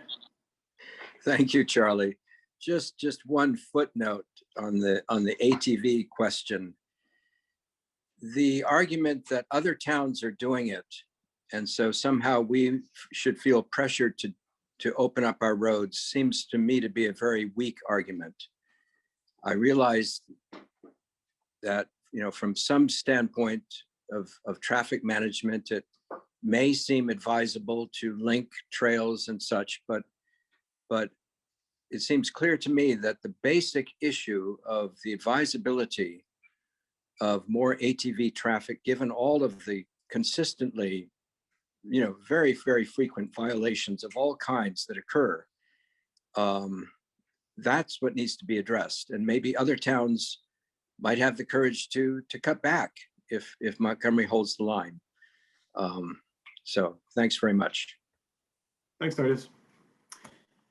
Thank you, Charlie. Just one footnote on the ATV question. The argument that other towns are doing it, and so somehow we should feel pressured to open up our roads seems to me to be a very weak argument. I realize that, you know, from some standpoint of traffic management, it may seem advisable to link trails and such, but it seems clear to me that the basic issue of the advisability of more ATV traffic, given all of the consistently, you know, very, very frequent violations of all kinds that occur, that's what needs to be addressed. And maybe other towns might have the courage to cut back if Montgomery holds the line. So thanks very much. Thanks, Titus.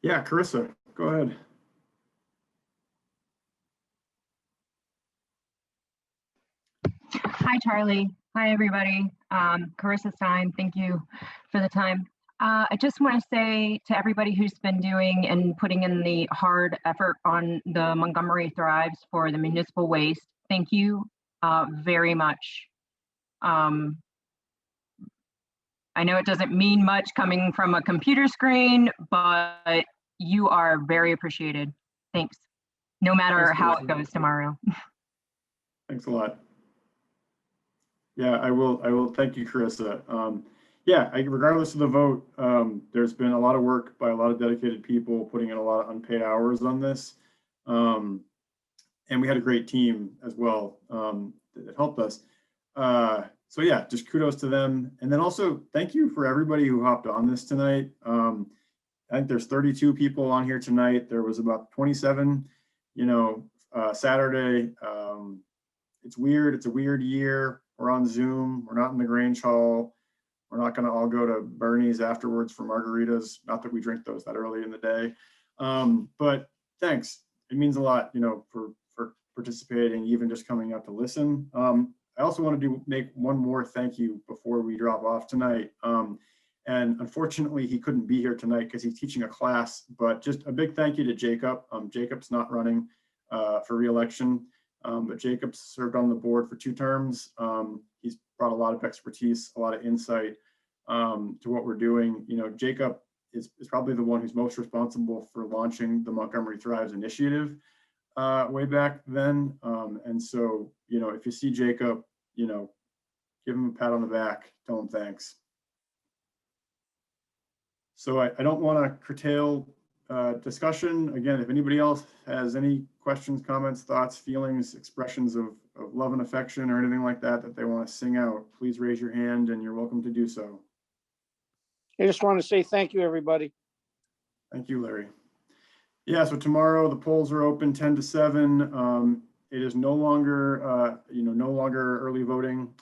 Yeah, Carissa, go ahead. Hi, Charlie. Hi, everybody. Carissa Stein, thank you for the time. I just want to say to everybody who's been doing and putting in the hard effort on the Montgomery Thrives for the municipal waste, thank you very much. I know it doesn't mean much coming from a computer screen, but you are very appreciated. Thanks. No matter Thanks, how Carissa. it goes tomorrow. Thanks a lot. Yeah, I will thank you, Carissa. Yeah, regardless of the vote, there's been a lot of work by a lot of dedicated people putting in a lot of unpaid hours on this. And we had a great team as well that helped us. So yeah, just kudos to them. And then also thank you for everybody who hopped on this tonight. I think there's 32 people on here tonight. There was about 27, you know, Saturday. It's weird. It's a weird year. We're on Zoom. We're not in the Grange Hall. We're not going to all go to Bernie's afterwards for margaritas. Not that we drink those that early in the day. But thanks. It means a lot, you know, for participating, even just coming out to listen. I also want to make one more thank you before we drop off tonight. And unfortunately, he couldn't be here tonight because he's teaching a class, but just a big thank you to Jacob. Jacob's not running for re-election, but Jacob's served on the board for 2 terms. He's brought a lot of expertise, a lot of insight to what we're doing. You know, Jacob is probably the one who's most responsible for launching the Montgomery Thrives initiative way back then. And so, you know, if you see Jacob, you know, give him a pat on the back, tell him thanks. So I don't want to curtail discussion. Again, if anybody else has any questions, comments, thoughts, feelings, expressions of love and affection or anything like that that they want to sing out, please raise your hand and you're welcome to do so. I just want to say thank you, everybody. Thank you, Larry. Yeah, so tomorrow the polls are open 10 to 7. It is no longer, you know, no longer early voting.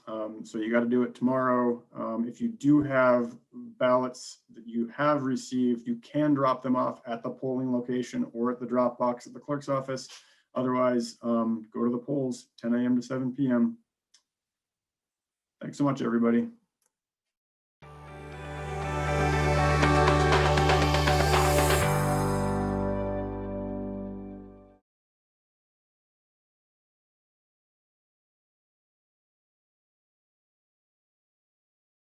So you got to do it tomorrow. If you do have ballots that you have received, you can drop them off at the polling location or at the drop box at the clerk's office. Otherwise, go to the polls 10 a.m. to 7 p.m. Thanks so much, everybody.